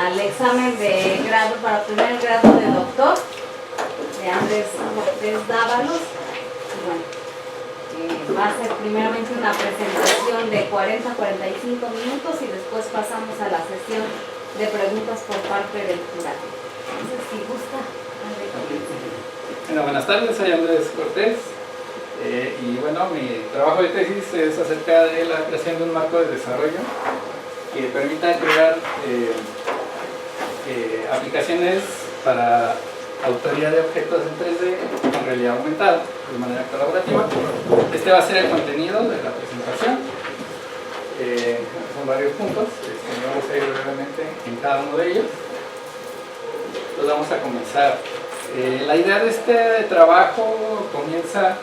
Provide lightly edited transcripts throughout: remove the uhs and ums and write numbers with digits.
al examen de grado para obtener el grado de doctor de Andrés Cortés Dávalos. Bueno, va a ser primeramente una presentación de 40 a 45 minutos y después pasamos a la sesión de preguntas por parte del jurado. Entonces, si gusta, Andrés. Bueno, buenas tardes, soy Andrés Cortés y bueno, mi trabajo de tesis es acerca de la creación de un marco de desarrollo que permita crear aplicaciones para autoría de objetos en 3D con realidad aumentada de manera colaborativa. Este va a ser el contenido de la presentación. Son varios puntos, vamos a ir brevemente en cada uno de ellos. Entonces vamos a comenzar. La idea de este trabajo comienza,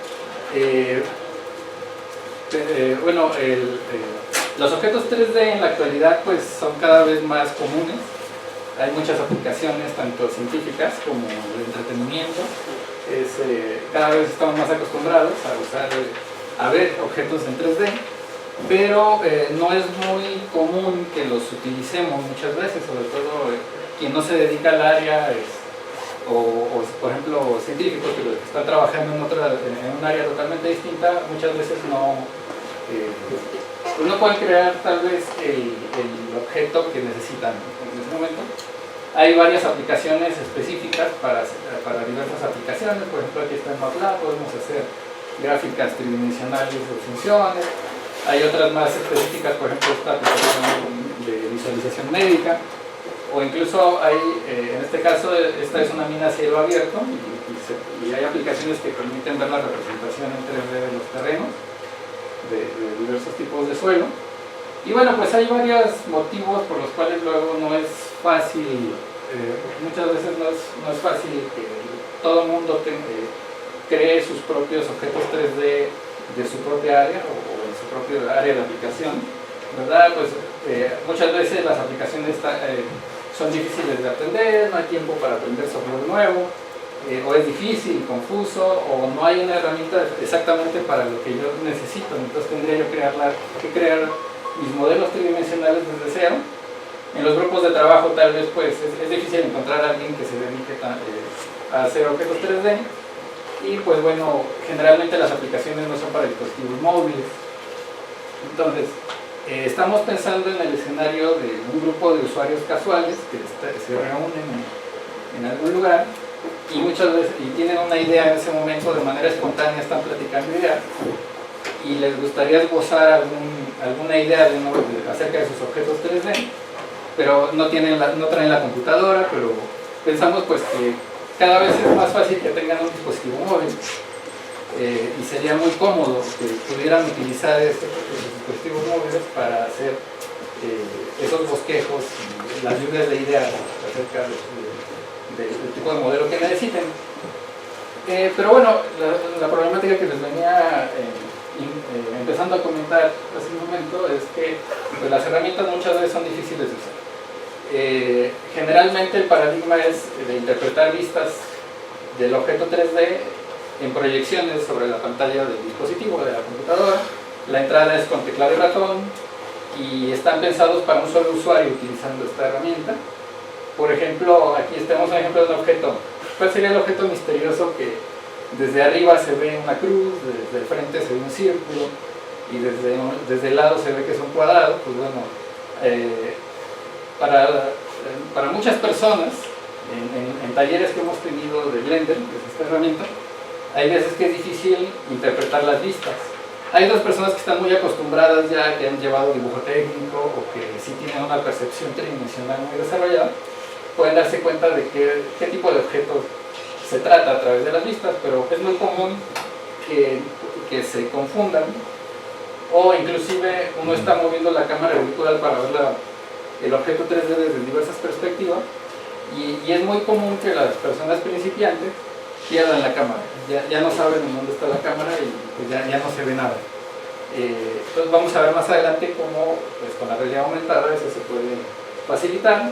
los objetos 3D en la actualidad pues son cada vez más comunes. Hay muchas aplicaciones, tanto científicas como de entretenimiento. Cada vez estamos más acostumbrados a ver objetos en 3D, pero no es muy común que los utilicemos muchas veces, sobre todo quien no se dedica al área o por ejemplo científicos que están trabajando en un área totalmente distinta, muchas veces no pueden crear tal vez el objeto que necesitan en ese momento. Hay varias aplicaciones específicas para diversas aplicaciones. Por ejemplo, aquí está en MATLAB, podemos hacer gráficas tridimensionales de funciones. Hay otras más específicas, por ejemplo esta aplicación de visualización médica, o incluso hay, en este caso, esta es una mina a cielo abierto y hay aplicaciones que permiten ver la representación en 3D de los terrenos de diversos tipos de suelo. Y bueno, pues hay varios motivos por los cuales luego no es fácil, muchas veces no es fácil que todo el mundo cree sus propios objetos 3D de su propia área o en su propio área de aplicación, ¿verdad? Pues muchas veces las aplicaciones son difíciles de aprender, no hay tiempo para aprender software nuevo, o es difícil, confuso, o no hay una herramienta exactamente para lo que yo necesito. Entonces tendría yo que crear mis modelos tridimensionales desde cero. En los grupos de trabajo tal vez pues es difícil encontrar a alguien que se dedique a hacer objetos 3D, y pues bueno, generalmente las aplicaciones no son para dispositivos móviles. Entonces estamos pensando en el escenario de un grupo de usuarios casuales que se reúnen en algún lugar y muchas veces tienen una idea en ese momento, de manera espontánea están platicando ideas y les gustaría esbozar alguna idea acerca de sus objetos 3D, pero no traen la computadora, pero pensamos pues que cada vez es más fácil que tengan un dispositivo móvil y sería muy cómodo que pudieran utilizar esos dispositivos móviles para hacer esos bosquejos y las lluvias de ideas acerca del tipo de modelo que necesiten. Pero bueno, la problemática que les venía empezando a comentar hace un momento es que pues, las herramientas muchas veces son difíciles de usar. Generalmente el paradigma es de interpretar vistas del objeto 3D en proyecciones sobre la pantalla del dispositivo, de la computadora. La entrada es con teclado y ratón y están pensados para un solo usuario utilizando esta herramienta. Por ejemplo, aquí tenemos un ejemplo de un objeto. ¿Cuál sería el objeto misterioso que desde arriba se ve una cruz, desde el frente se ve un círculo y desde el lado se ve que es un cuadrado? Pues bueno, para muchas personas en talleres que hemos tenido de Blender, que es esta herramienta, hay veces que es difícil interpretar las vistas. Hay dos personas que están muy acostumbradas ya, que han llevado dibujo técnico o que sí tienen una percepción tridimensional muy desarrollada, pueden darse cuenta de qué tipo de objetos se trata a través de las vistas, pero es muy común que se confundan, o inclusive uno está moviendo la cámara virtual para ver el objeto 3D desde diversas perspectivas, y es muy común que las personas principiantes pierdan la cámara, ya no saben en dónde está la cámara y pues ya no se ve nada. Entonces vamos a ver más adelante cómo pues, con la realidad aumentada eso se puede facilitar.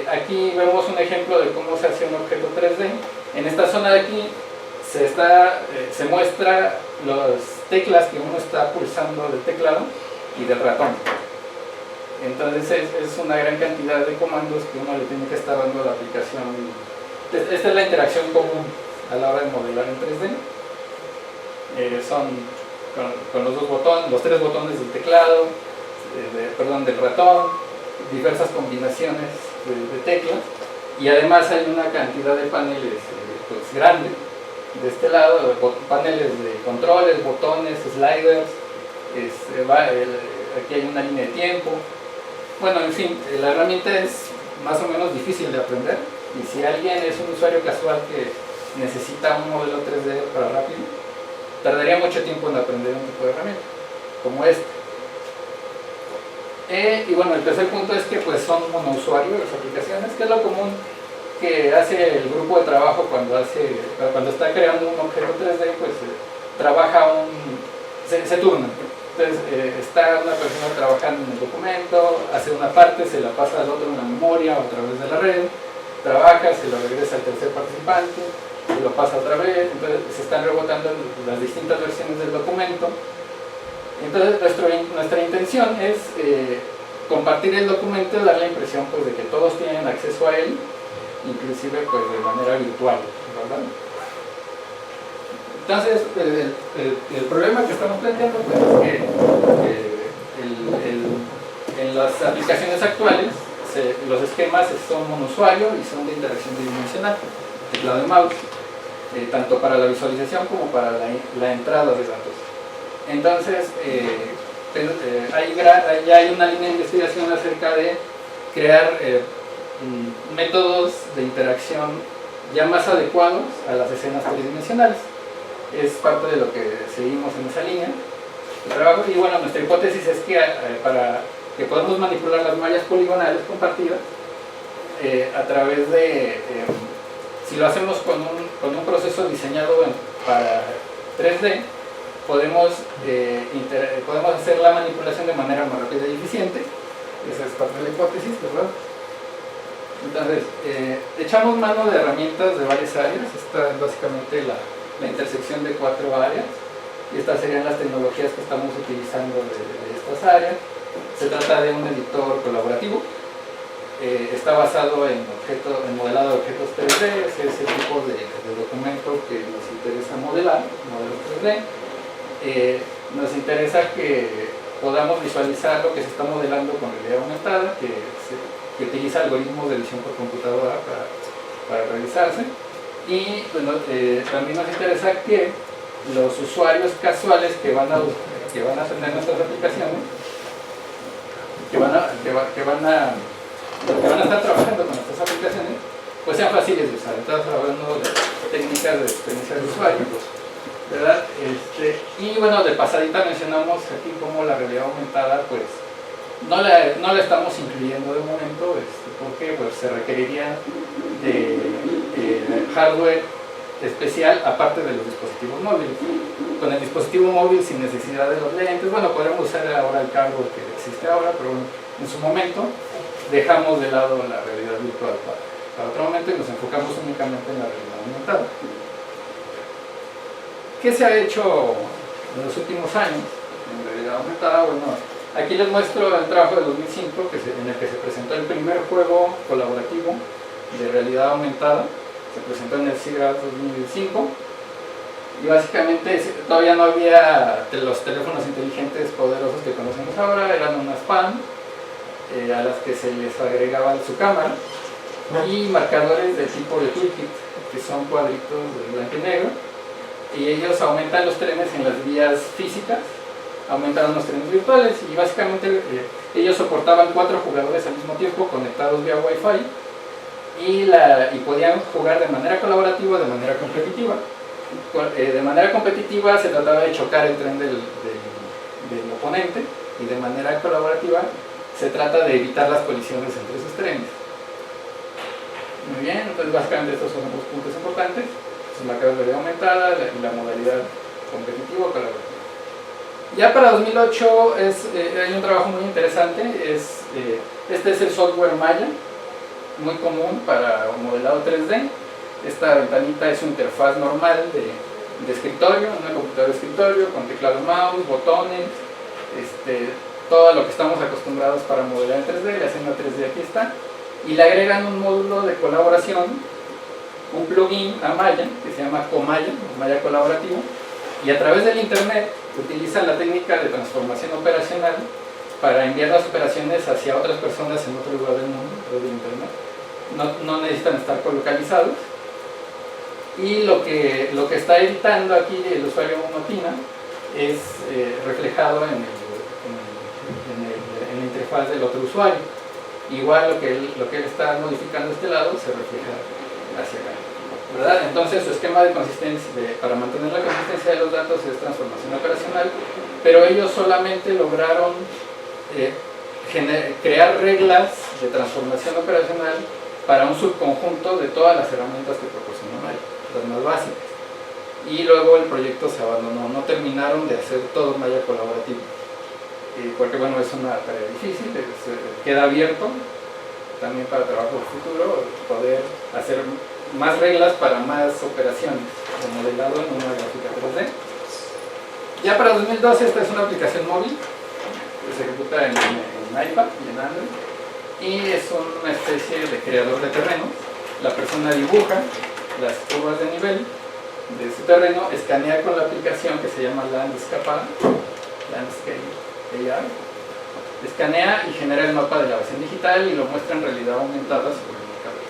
Aquí vemos un ejemplo de cómo se hace un objeto 3D. En esta zona de aquí se muestra las teclas que uno está pulsando del teclado y del ratón. Entonces es una gran cantidad de comandos que uno le tiene que estar dando a la aplicación. Esta es la interacción común a la hora de modelar en 3D. Son con los dos botones, los tres botones del teclado, del ratón, diversas combinaciones de teclas, y además hay una cantidad de paneles pues, grande de este lado, paneles de controles, botones, sliders, aquí hay una línea de tiempo. Bueno, en fin, la herramienta es más o menos difícil de aprender, y si alguien es un usuario casual que necesita un modelo 3D para rápido, tardaría mucho tiempo en aprender un tipo de herramienta como este. Y bueno, el tercer punto es que pues, son monousuario las aplicaciones, que es lo común que hace el grupo de trabajo cuando está creando un objeto 3D, pues se turnan. Entonces está una persona trabajando en el documento, hace una parte, se la pasa al otro en la memoria o a través de la red, trabaja, se lo regresa al tercer participante, se lo pasa otra vez, entonces se están rebotando las distintas versiones del documento. Entonces nuestra intención es compartir el documento y dar la impresión pues, de que todos tienen acceso a él, inclusive pues, de manera virtual, ¿verdad? Entonces el problema que estamos planteando pues, es que en las aplicaciones actuales los esquemas son monousuario y son de interacción bidimensional, teclado y mouse, tanto para la visualización como para la entrada de datos. Entonces, hay una línea de investigación acerca de crear métodos de interacción ya más adecuados a las escenas tridimensionales. Es parte de lo que seguimos en esa línea de trabajo. Y bueno, nuestra hipótesis es que para que podamos manipular las mallas poligonales compartidas a través de, si lo hacemos con un proceso diseñado para 3D, podemos hacer la manipulación de manera más rápida y eficiente. Esa es parte de la hipótesis, ¿verdad? Entonces, echamos mano de herramientas de varias áreas. Esta es básicamente la intersección de 4 áreas, y estas serían las tecnologías que estamos utilizando de estas áreas. Se trata de un editor colaborativo, está basado en modelado de objetos 3D, es ese tipo de documento que nos interesa modelar, modelos 3D. Nos interesa que podamos visualizar lo que se está modelando con realidad aumentada, que utiliza algoritmos de visión por computadora para realizarse. Y bueno, también nos interesa que los usuarios casuales que van a tener nuestras aplicaciones, que van a estar trabajando con nuestras aplicaciones, pues sean fáciles de usar. Entonces, hablando de técnicas de experiencia de usuario, ¿verdad? Y bueno, de pasadita mencionamos aquí cómo la realidad aumentada, pues no la estamos incluyendo de momento, porque pues, se requeriría de hardware especial aparte de los dispositivos móviles. Con el dispositivo móvil sin necesidad de los lentes, bueno, podemos usar ahora el cambio que existe ahora, pero bueno, en su momento dejamos de lado la realidad virtual para otro momento y nos enfocamos únicamente en la realidad aumentada. ¿Qué se ha hecho en los últimos años en realidad aumentada? Bueno, aquí les muestro el trabajo de 2005 en el que se presentó el primer juego colaborativo de realidad aumentada. Se presentó en el CIGA 2005 y básicamente todavía no había los teléfonos inteligentes poderosos que conocemos ahora, eran unas PAN a las que se les agregaba su cámara y marcadores de tipo de toolkit, que son cuadritos de blanco y negro, y ellos aumentan los trenes en las vías físicas, aumentaron los trenes virtuales, y básicamente ellos soportaban 4 jugadores al mismo tiempo conectados vía Wi-Fi y podían jugar de manera colaborativa, de manera competitiva. De manera competitiva se trataba de chocar el tren del oponente, y de manera colaborativa se trata de evitar las colisiones entre esos trenes. Muy bien, entonces básicamente estos son los puntos importantes: la realidad aumentada y la modalidad competitiva o colaborativa. Ya para 2008 hay un trabajo muy interesante. Este es el software Maya, muy común para modelado 3D. Esta ventanita es su interfaz normal de escritorio, una computadora de escritorio con teclado mouse, botones, todo lo que estamos acostumbrados para modelar en 3D, le hacen una 3D, aquí está, y le agregan un módulo de colaboración, un plugin a Maya, que se llama Comaya, Maya Colaborativo, y a través del internet utilizan la técnica de transformación operacional para enviar las operaciones hacia otras personas en otro lugar del mundo, a través del internet. No necesitan estar colocalizados. Y lo que está editando aquí el usuario Motina es reflejado en la interfaz del otro usuario. Igual lo que él está modificando de este lado se refleja hacia acá, ¿verdad? Entonces su esquema de consistencia, para mantener la consistencia de los datos, es transformación operacional, pero ellos solamente lograron crear reglas de transformación operacional para un subconjunto de todas las herramientas que proporciona Maya, las más básicas. Y luego el proyecto se abandonó, no terminaron de hacer todo Maya colaborativo, porque bueno, es una tarea difícil, queda abierto también para trabajo futuro, poder hacer más reglas para más operaciones de modelado en una gráfica 3D. Ya para 2012 esta es una aplicación móvil que se ejecuta en iPad y en Android, y es una especie de creador de terrenos. La persona dibuja las curvas de nivel de su terreno, escanea con la aplicación que se llama Landscape AR, escanea y genera el mapa de la versión digital y lo muestra en realidad aumentada sobre el marcador.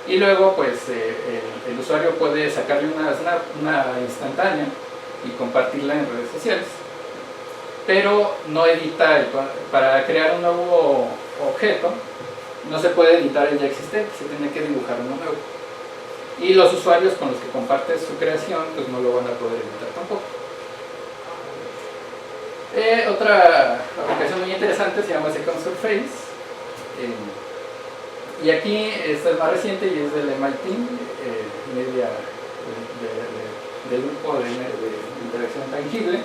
Y luego pues el usuario puede sacarle una instantánea y compartirla en redes sociales, pero no edita para crear un nuevo objeto no se puede editar el ya existente, se tiene que dibujar uno nuevo, y los usuarios con los que compartes su creación pues no lo van a poder editar tampoco. Otra aplicación muy interesante se llama Second Surface, y aquí esta es más reciente y es del MIT, media del grupo de interacción tangible,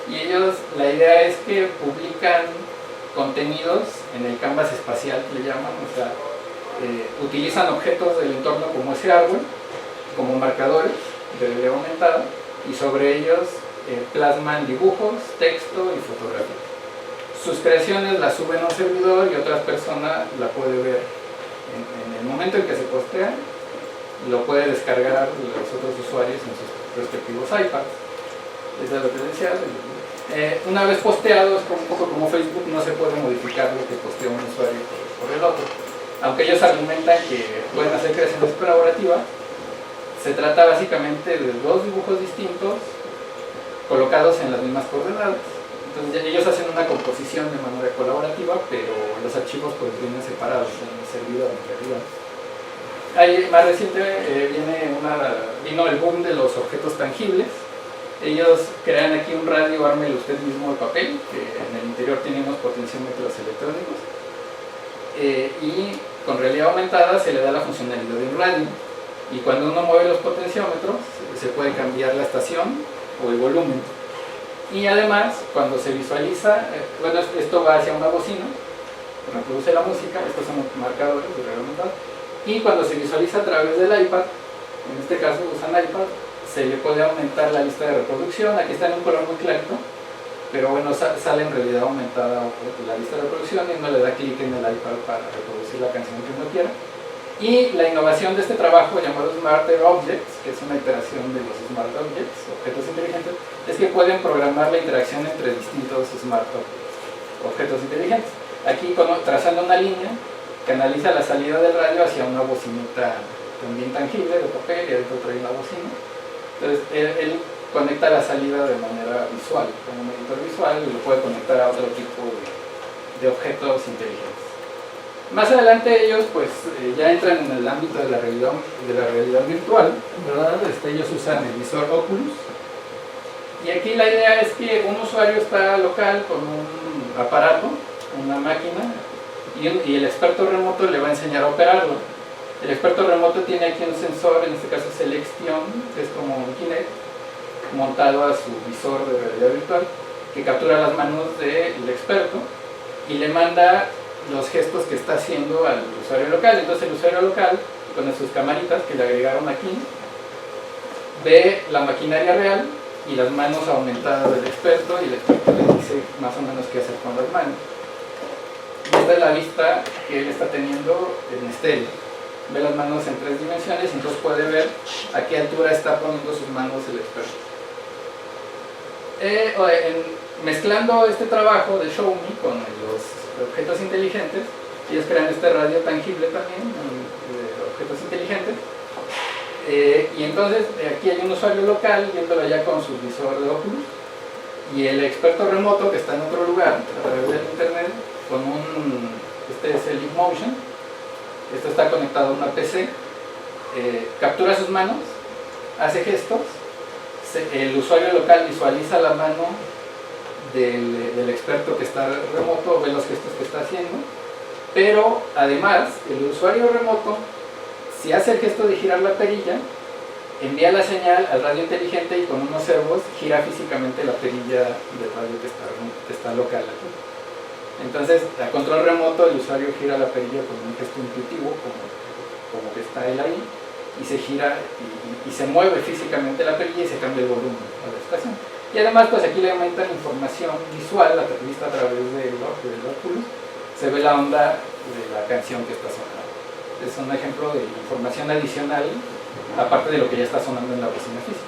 y ellos, la idea es que publican contenidos en el canvas espacial, que le llaman, o sea, utilizan objetos del entorno como ese árbol, como marcadores de realidad aumentada, y sobre ellos plasman dibujos, texto y fotografía. Sus creaciones las suben a un servidor y otra persona la puede ver en el momento en que se postea, lo puede descargar los otros usuarios en sus respectivos iPads. Esa es la credencial. Una vez posteado, es un poco como Facebook, no se puede modificar lo que postea un usuario por el otro. Aunque ellos argumentan que pueden hacer creaciones colaborativas, se trata básicamente de dos dibujos distintos colocados en las mismas coordenadas. Entonces ellos hacen una composición de manera colaborativa, pero los archivos pues vienen separados en el servidor en realidad. Ahí, más reciente vino el boom de los objetos tangibles. Ellos crean aquí un radio, ármelo usted mismo de papel, que en el interior tiene unos potenciómetros electrónicos, y con realidad aumentada se le da la funcionalidad de un radio, y cuando uno mueve los potenciómetros se puede cambiar la estación o el volumen, y además cuando se visualiza, bueno, esto va hacia una bocina, reproduce la música, estos son marcadores de realidad aumentada, y cuando se visualiza a través del iPad, en este caso usan iPad, se le puede aumentar la lista de reproducción. Aquí está en un color muy clarito, pero bueno, sale en realidad aumentada la lista de reproducción y uno le da clic en el iPad para reproducir la canción que uno quiera. Y la innovación de este trabajo, llamado Smarter Objects, que es una iteración de los Smart Objects, objetos inteligentes, es que pueden programar la interacción entre distintos Smart Objects, objetos inteligentes. Aquí, trazando una línea, canaliza la salida del radio hacia una bocinita también tangible de papel, y adentro trae una bocina. Entonces él conecta la salida de manera visual, como un editor visual, y lo puede conectar a otro tipo de objetos inteligentes. Más adelante ellos pues ya entran en el ámbito de la realidad virtual, ¿verdad? Ellos usan el visor Oculus, y aquí la idea es que un usuario está local con un aparato, una máquina, y el experto remoto le va a enseñar a operarlo. El experto remoto tiene aquí un sensor, en este caso es el Xtion, que es como un Kinect, montado a su visor de realidad virtual, que captura las manos del experto y le manda los gestos que está haciendo al usuario local. Entonces el usuario local, con sus camaritas que le agregaron aquí, ve la maquinaria real y las manos aumentadas del experto, y el experto le dice más o menos qué hacer con las manos. Y esta es la vista que él está teniendo en estéreo. Ve las manos en 3 dimensiones y entonces puede ver a qué altura está poniendo sus manos el experto. Mezclando este trabajo de Xiaomi con los objetos inteligentes, ellos crean este radio tangible también, de objetos inteligentes. Y entonces aquí hay un usuario local viéndolo ya con su visor de Oculus, y el experto remoto que está en otro lugar a través del internet con este es el Leap Motion, esto está conectado a una PC, captura sus manos, hace gestos, el usuario local visualiza la mano del experto que está remoto, ve los gestos que está haciendo, pero además el usuario remoto, si hace el gesto de girar la perilla, envía la señal al radio inteligente y con unos servos gira físicamente la perilla del radio que está local aquí. Entonces, a control remoto, el usuario gira la perilla con un gesto intuitivo, como que está él ahí, y se gira y se mueve físicamente la perilla y se cambia el volumen a la estación. Y además, pues aquí le aumentan información visual, vista a través del Oculus, se ve la onda de la canción que está sonando. Es un ejemplo de información adicional, aparte de lo que ya está sonando en la bocina física.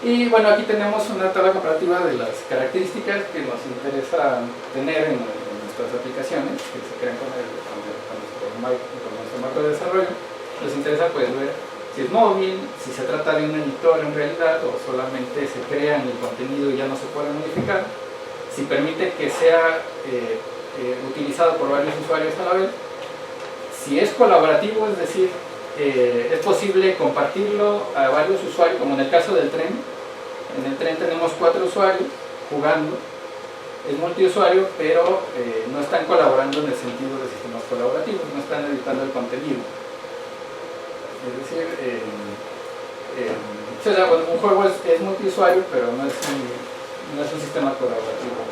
Y bueno, aquí tenemos una tabla comparativa de las características que nos interesa tener en nuestras aplicaciones, que se crean con nuestro marco de desarrollo. Nos interesa pues ver si es móvil, si se trata de un editor en realidad, o solamente se crean el contenido y ya no se puede modificar, si permite que sea utilizado por varios usuarios a la vez, si es colaborativo, es decir, es posible compartirlo a varios usuarios, como en el caso del tren. En el tren tenemos 4 usuarios jugando, es multiusuario, pero no están colaborando en el sentido de sistemas colaborativos, no están editando el contenido. Es decir, un juego es multiusuario, pero no es un sistema colaborativo.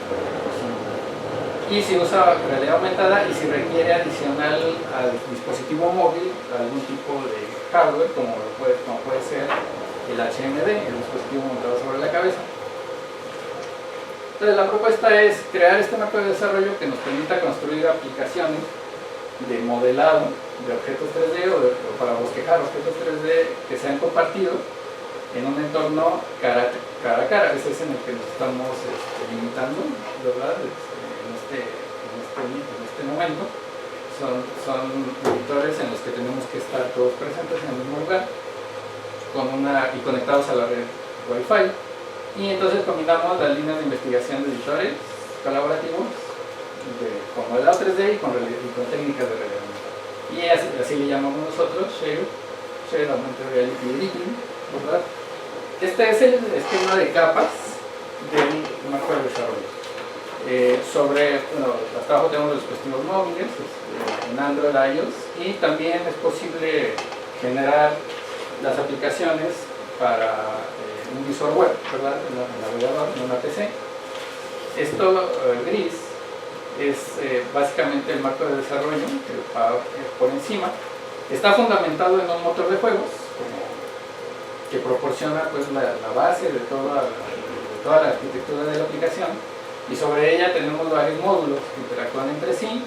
Y si usa realidad aumentada y si requiere adicional al dispositivo móvil algún tipo de hardware, como puede ser el HMD, el dispositivo montado sobre la cabeza. Entonces la propuesta es crear este marco de desarrollo que nos permita construir aplicaciones de modelado de objetos 3D o para bosquejar objetos 3D que sean compartidos en un entorno cara a cara. Ese es en el que nos estamos limitando, ¿verdad? En este momento son editores en los que tenemos que estar todos presentes en el mismo lugar y conectados a la red Wi-Fi, y entonces combinamos las líneas de investigación de editores colaborativos con modelado 3D y con técnicas de realidad aumentada, y así le llamamos nosotros Shared Augmented Reality Editing, ¿verdad? Este es el esquema de capas del marco de desarrollo. Hasta abajo tenemos los dispositivos móviles, en Android, iOS, y también es posible generar las aplicaciones para un visor web, ¿verdad? En la navegador, en una PC. Esto gris es básicamente el marco de desarrollo que va por encima. Está fundamentado en un motor de juegos que proporciona pues, la base de toda la arquitectura de la aplicación, y sobre ella tenemos varios módulos que interactúan entre sí.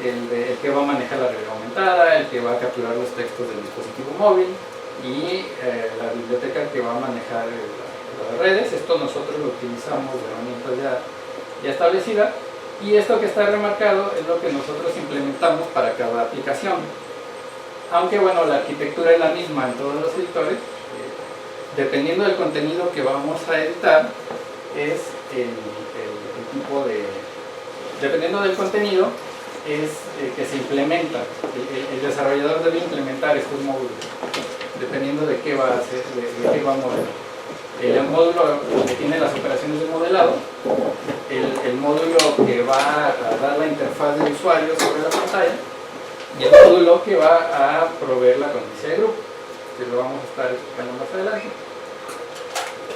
El que va a manejar la realidad aumentada, el que va a capturar los textos del dispositivo móvil, y la biblioteca que va a manejar las redes. Esto nosotros lo utilizamos de herramientas ya establecida, y esto que está remarcado es lo que nosotros implementamos para cada aplicación. Aunque bueno, la arquitectura es la misma en todos los editores, dependiendo del contenido que vamos a editar, es el tipo de... Dependiendo del contenido, es que se implementa. El desarrollador debe implementar estos módulos, dependiendo de qué va a hacer, de qué va a modelar. El módulo que tiene las operaciones de modelado, el módulo que va a dar la interfaz del usuario sobre la pantalla, y el módulo que va a proveer la conciencia de grupo, que lo vamos a estar explicando más adelante.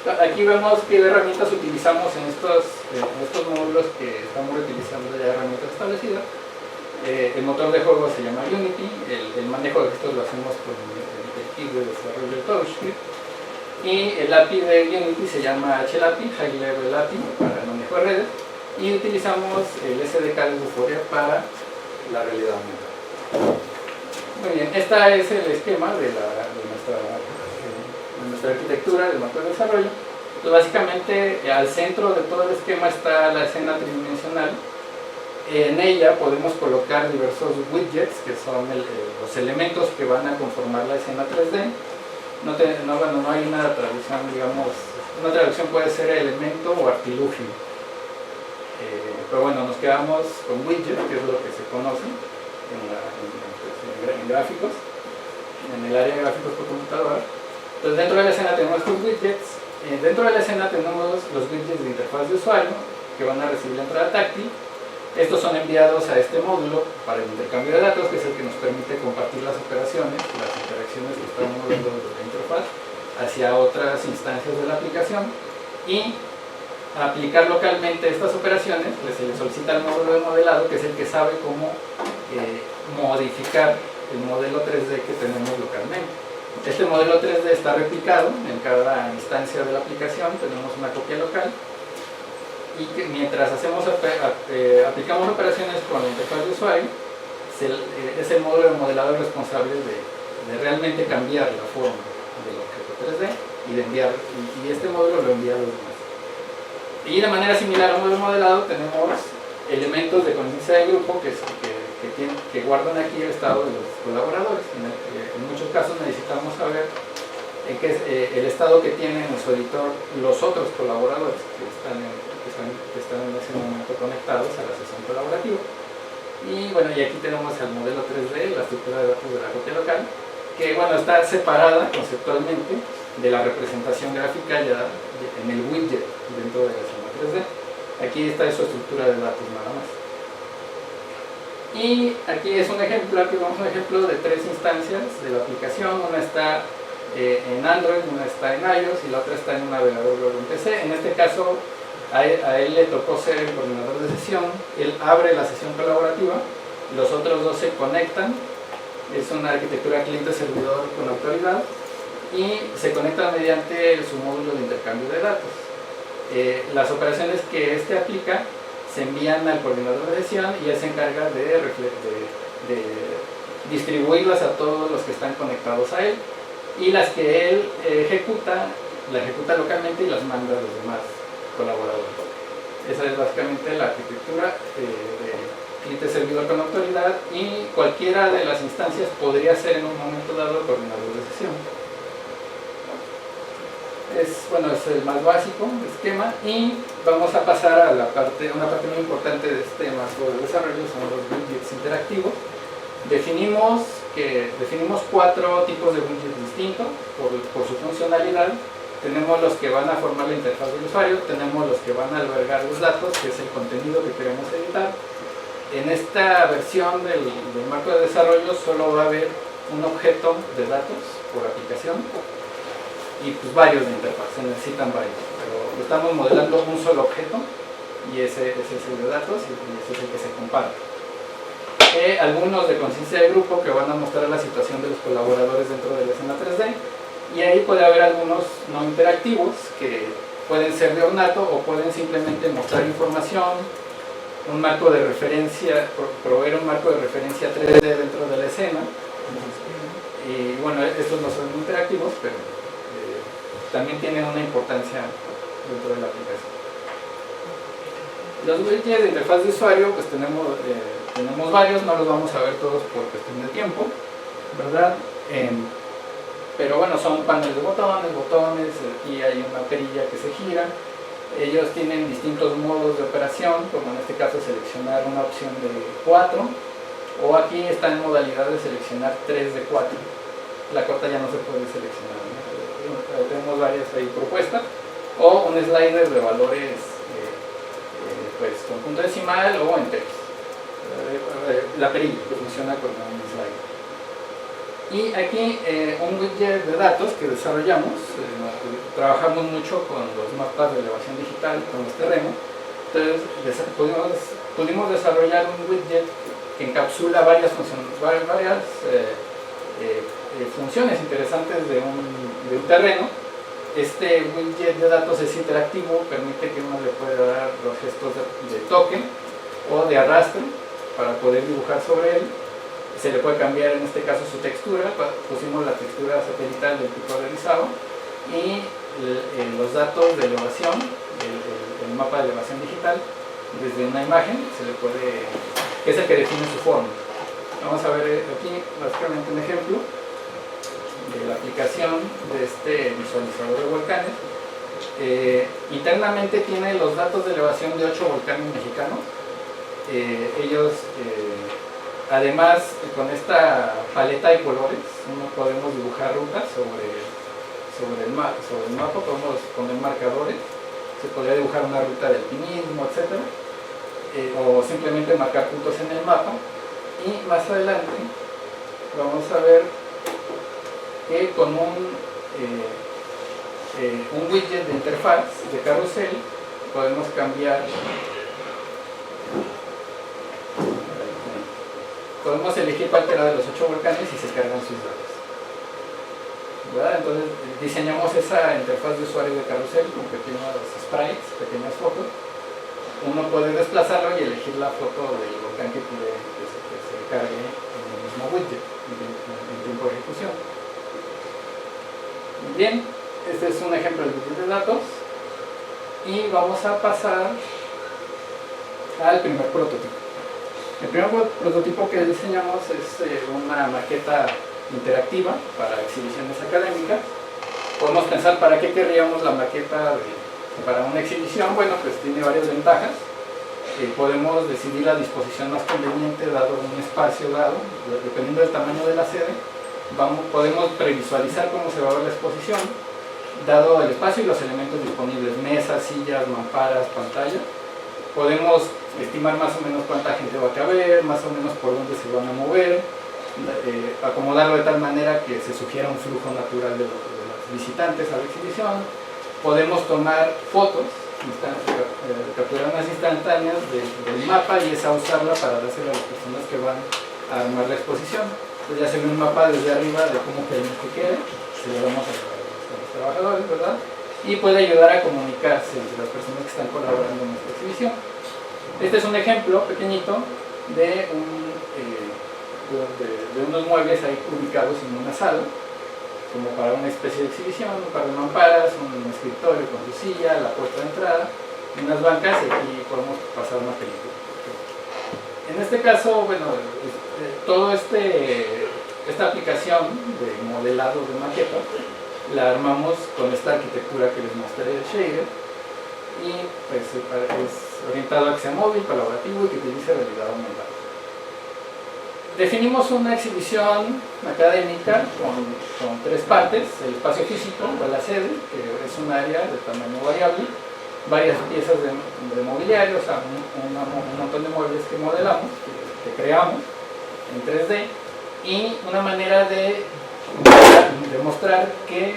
Aquí vemos qué herramientas utilizamos en estos módulos que estamos utilizando ya herramientas establecidas. El motor de juego se llama Unity, el manejo de gestos lo hacemos con el kit de desarrollo de TouchScript. Y el API de Unity se llama HLAPI, High Level API, para el manejo de redes. Y utilizamos el SDK de Vuforia para la realidad aumentada. Muy bien, este es el esquema de nuestra arquitectura del marco de desarrollo. Entonces, básicamente, al centro de todo el esquema está la escena tridimensional. En ella podemos colocar diversos widgets, que son los elementos que van a conformar la escena 3D. No hay una traducción, digamos, una traducción puede ser elemento o artilugio. Pero bueno, nos quedamos con widget, que es lo que se conoce en gráficos, en el área de gráficos por computadora. Entonces, dentro de la escena tenemos estos widgets. Dentro de la escena tenemos los widgets de interfaz de usuario que van a recibir la entrada táctil. Estos son enviados a este módulo para el intercambio de datos, que es el que nos permite compartir las operaciones, las interacciones que estamos viendo desde la interfaz hacia otras instancias de la aplicación, y aplicar localmente estas operaciones. Se le solicita al módulo de modelado, que es el que sabe cómo modificar el modelo 3D que tenemos localmente. Este modelo 3D está replicado en cada instancia de la aplicación, tenemos una copia local, y que mientras aplicamos operaciones con la interfaz de usuario, es el módulo de modelado responsable de realmente cambiar la forma del objeto 3D y de enviar, y este módulo lo envía a los demás. Y de manera similar al módulo modelado tenemos elementos de conciencia de grupo que guardan aquí el estado de los colaboradores. En muchos casos necesitamos saber qué es el estado que tienen en su editor los otros colaboradores que están en ese momento conectados a la sesión colaborativa. Y bueno, y aquí tenemos el modelo 3D, la estructura de datos de la copia local, que bueno, está separada conceptualmente de la representación gráfica ya en el widget dentro de la escena 3D. Aquí está su estructura de datos nada más. Y aquí es un ejemplo, aquí vemos un ejemplo de tres instancias de la aplicación. Una está en Android, una está en iOS y la otra está en un navegador web en PC. En este caso, a él le tocó ser el coordinador de sesión. Él abre la sesión colaborativa, los otros dos se conectan. Es una arquitectura cliente-servidor con autoridad y se conecta mediante su módulo de intercambio de datos. Las operaciones que este aplica se envían al coordinador de sesión y él se encarga de distribuirlas a todos los que están conectados a él, y las que él ejecuta, la ejecuta localmente y las manda a los demás colaboradores. Esa es básicamente la arquitectura de cliente-servidor con autoridad, y cualquiera de las instancias podría ser en un momento dado coordinador de sesión. Es el más básico esquema, y vamos a pasar a una parte muy importante de este marco de desarrollo, son los widgets interactivos. Definimos 4 tipos de widgets distintos por su funcionalidad. Tenemos los que van a formar la interfaz del usuario, tenemos los que van a albergar los datos, que es el contenido que queremos editar. En esta versión del marco de desarrollo solo va a haber un objeto de datos por aplicación, y pues varios de interfaz, se necesitan varios, pero estamos modelando un solo objeto, y ese es el de datos, y ese es el que se comparte. Algunos de conciencia de grupo que van a mostrar la situación de los colaboradores dentro de la escena 3D, y ahí puede haber algunos no interactivos que pueden ser de ornato o pueden simplemente mostrar información, un marco de referencia, proveer un marco de referencia 3D dentro de la escena. Y bueno, estos no son interactivos, pero también tienen una importancia dentro de la aplicación. Los widgets de interfaz de usuario, pues tenemos varios, no los vamos a ver todos por cuestión de tiempo, ¿verdad? Pero bueno, son paneles de botones, aquí hay una perilla que se gira. Ellos tienen distintos modos de operación, como en este caso seleccionar una opción de 4, o aquí está en modalidad de seleccionar 3 de 4. La corta ya no se puede seleccionar, ¿no? Tenemos varias ahí propuestas, o un slider de valores pues con punto decimal o enteros. La perilla funciona como un slider. Y aquí un widget de datos que desarrollamos, trabajamos mucho con los mapas de elevación digital, con los terrenos. Entonces pudimos desarrollar un widget que encapsula varias funciones interesantes de un terreno. Este widget de datos es interactivo, permite que uno le pueda dar los gestos de toque o de arrastre para poder dibujar sobre él. Se le puede cambiar en este caso su textura, pusimos la textura satelital del tipo realizado y los datos de elevación, el mapa de elevación digital desde una imagen, que es el que define su forma. Vamos a ver aquí básicamente un ejemplo de la aplicación de este visualizador de volcanes. Internamente tiene los datos de elevación de 8 volcanes mexicanos. Además, con esta paleta de colores, podemos dibujar rutas sobre el mapa, podemos poner marcadores, se podría dibujar una ruta de alpinismo, etc. O simplemente marcar puntos en el mapa. Y más adelante vamos a ver que con un widget de interfaz de carrusel podemos cambiar, podemos elegir cualquiera de los 8 volcanes y se cargan sus datos, ¿verdad? Entonces diseñamos esa interfaz de usuario de carrusel con pequeños sprites, pequeñas fotos. Uno puede desplazarlo y elegir la foto del volcán que quiere que se cargue en el mismo widget en tiempo de ejecución. Bien, este es un ejemplo del widget de datos y vamos a pasar al primer prototipo. El primer prototipo que diseñamos es una maqueta interactiva para exhibiciones académicas. Podemos pensar para qué querríamos la maqueta para una exhibición. Bueno, pues tiene varias ventajas. Podemos decidir la disposición más conveniente dado un espacio dado, dependiendo del tamaño de la sede. Podemos previsualizar cómo se va a ver la exposición, dado el espacio y los elementos disponibles, mesas, sillas, mamparas, pantalla. Podemos estimar más o menos cuánta gente va a caber, más o menos por dónde se van a mover, acomodarlo de tal manera que se sugiera un flujo natural de los visitantes a la exhibición. Podemos tomar fotos, capturar unas instantáneas del mapa y esa usarla para dársela a las personas que van a armar la exposición. Entonces ya se ve un mapa desde arriba de cómo queremos que quede, se lo damos a los trabajadores, ¿verdad? Y puede ayudar a comunicarse entre las personas que están colaborando en esta exhibición. Este es un ejemplo pequeñito de unos muebles ahí ubicados en una sala, como para una especie de exhibición, un par de mamparas, un escritorio con su silla, la puerta de entrada, unas bancas y aquí podemos pasar una película. En este caso, bueno, toda esta aplicación de modelado de maqueta la armamos con esta arquitectura que les mostré de Shader y pues es orientado a que sea móvil, colaborativo y que utilice realidad aumentada. Definimos una exhibición académica con 3 partes: el espacio físico o la sede, que es un área de tamaño variable, varias piezas de mobiliario, o sea, un montón de muebles que modelamos, que creamos en 3D, y una manera de demostrar qué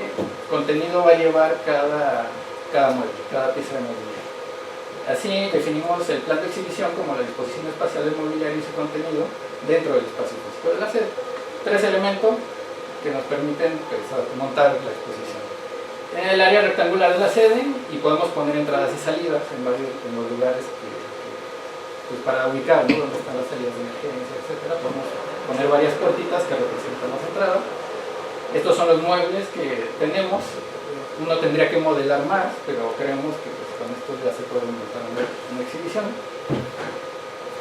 contenido va a llevar cada mueble, cada pieza de mobiliario. Así definimos el plan de exhibición como la disposición espacial del mobiliario y su contenido dentro del espacio físico de la sede. 3 elementos que nos permiten pues, montar la exposición. En el área rectangular de la sede, y podemos poner entradas y salidas en los lugares pues, para ubicar, ¿no?, dónde están las salidas de emergencia, etc. Podemos poner varias puertitas que representan las entradas. Estos son los muebles que tenemos. Uno tendría que modelar más, pero creemos que pues, con estos ya se puede montar una exhibición.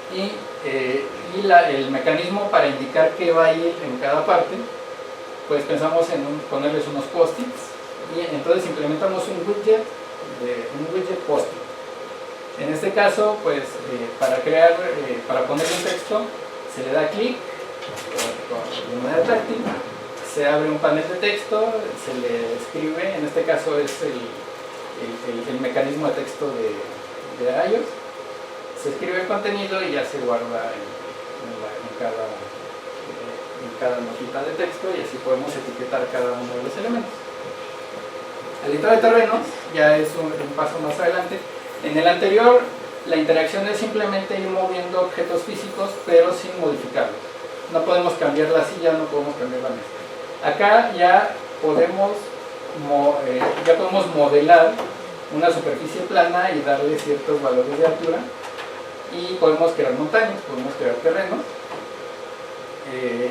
Y el mecanismo para indicar qué va a ir en cada parte, pues pensamos en ponerles unos post-its, y entonces implementamos un widget post-it. En este caso, pues para ponerle un texto, se le da clic de manera táctil, se abre un panel de texto, se le escribe, en este caso es el mecanismo de texto de iOS, se escribe el contenido y ya se guarda en cada notita de texto, y así podemos etiquetar cada uno de los elementos. El editor de terrenos ya es un paso más adelante. En el anterior, la interacción es simplemente ir moviendo objetos físicos, pero sin modificarlos. No podemos cambiar la silla, no podemos cambiar la mesa. Acá ya podemos ya podemos modelar una superficie plana y darle ciertos valores de altura, y podemos crear montañas, podemos crear terrenos.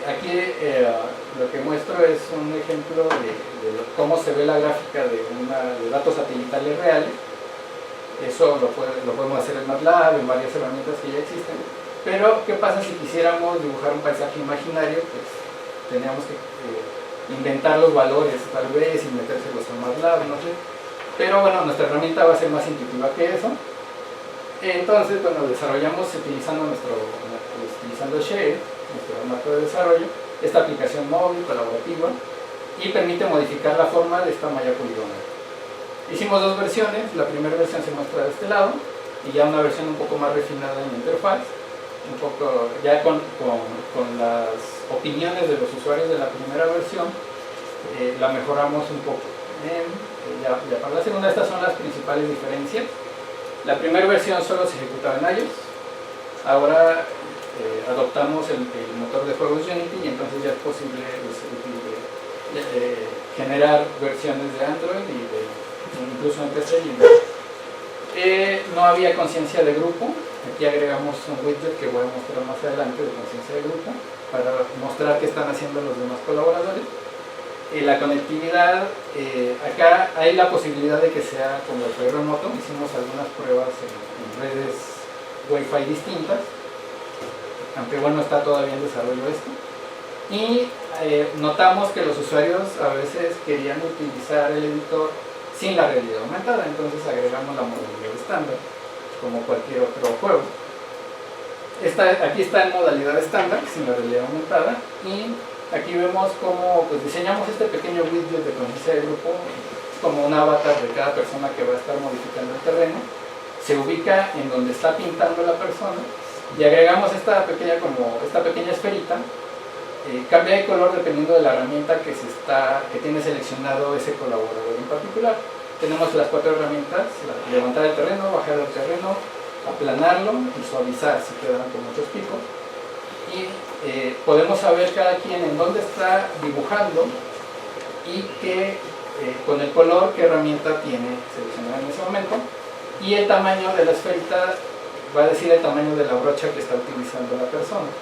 Aquí lo que muestro es un ejemplo de cómo se ve la gráfica de datos satelitales reales. Eso lo podemos hacer en MATLAB, en varias herramientas que ya existen. Pero, ¿qué pasa si quisiéramos dibujar un paisaje imaginario? Pues teníamos que inventar los valores, tal vez, y metérselos en MATLAB, no sé. Pero bueno, nuestra herramienta va a ser más intuitiva que eso. Entonces, bueno, desarrollamos utilizando Share, nuestro marco de desarrollo, esta aplicación móvil, colaborativa, y permite modificar la forma de esta malla poligonal. Hicimos dos versiones. La primera versión se muestra de este lado, y ya una versión un poco más refinada en la interfaz, un poco ya con las opiniones de los usuarios de la primera versión. La mejoramos un poco. Ya para la segunda, estas son las principales diferencias. La primera versión solo se ejecutaba en iOS. Ahora adoptamos el motor de juegos Unity, y entonces ya es posible generar versiones de Android y incluso en PC. No había conciencia de grupo. Aquí agregamos un widget que voy a mostrar más adelante de conciencia de grupo para mostrar qué están haciendo los demás colaboradores. La conectividad, acá hay la posibilidad de que sea con Wi-Fi remoto. Hicimos algunas pruebas en redes Wi-Fi distintas, aunque bueno, está todavía en desarrollo esto. Y notamos que los usuarios a veces querían utilizar el editor sin la realidad aumentada, entonces agregamos la modalidad estándar, como cualquier otro juego. Aquí está en modalidad estándar, sin la realidad aumentada, y aquí vemos cómo pues, diseñamos este pequeño widget de conciencia de grupo, como un avatar de cada persona que va a estar modificando el terreno. Se ubica en donde está pintando la persona, y agregamos esta pequeña esferita. Cambia de color dependiendo de la herramienta que tiene seleccionado ese colaborador en particular. Tenemos las 4 herramientas: levantar el terreno, bajar el terreno, aplanarlo y suavizar si quedan con muchos picos. Y podemos saber cada quien en dónde está dibujando y con el color qué herramienta tiene seleccionada en ese momento. Y el tamaño de la esferita va a decir el tamaño de la brocha que está utilizando la persona,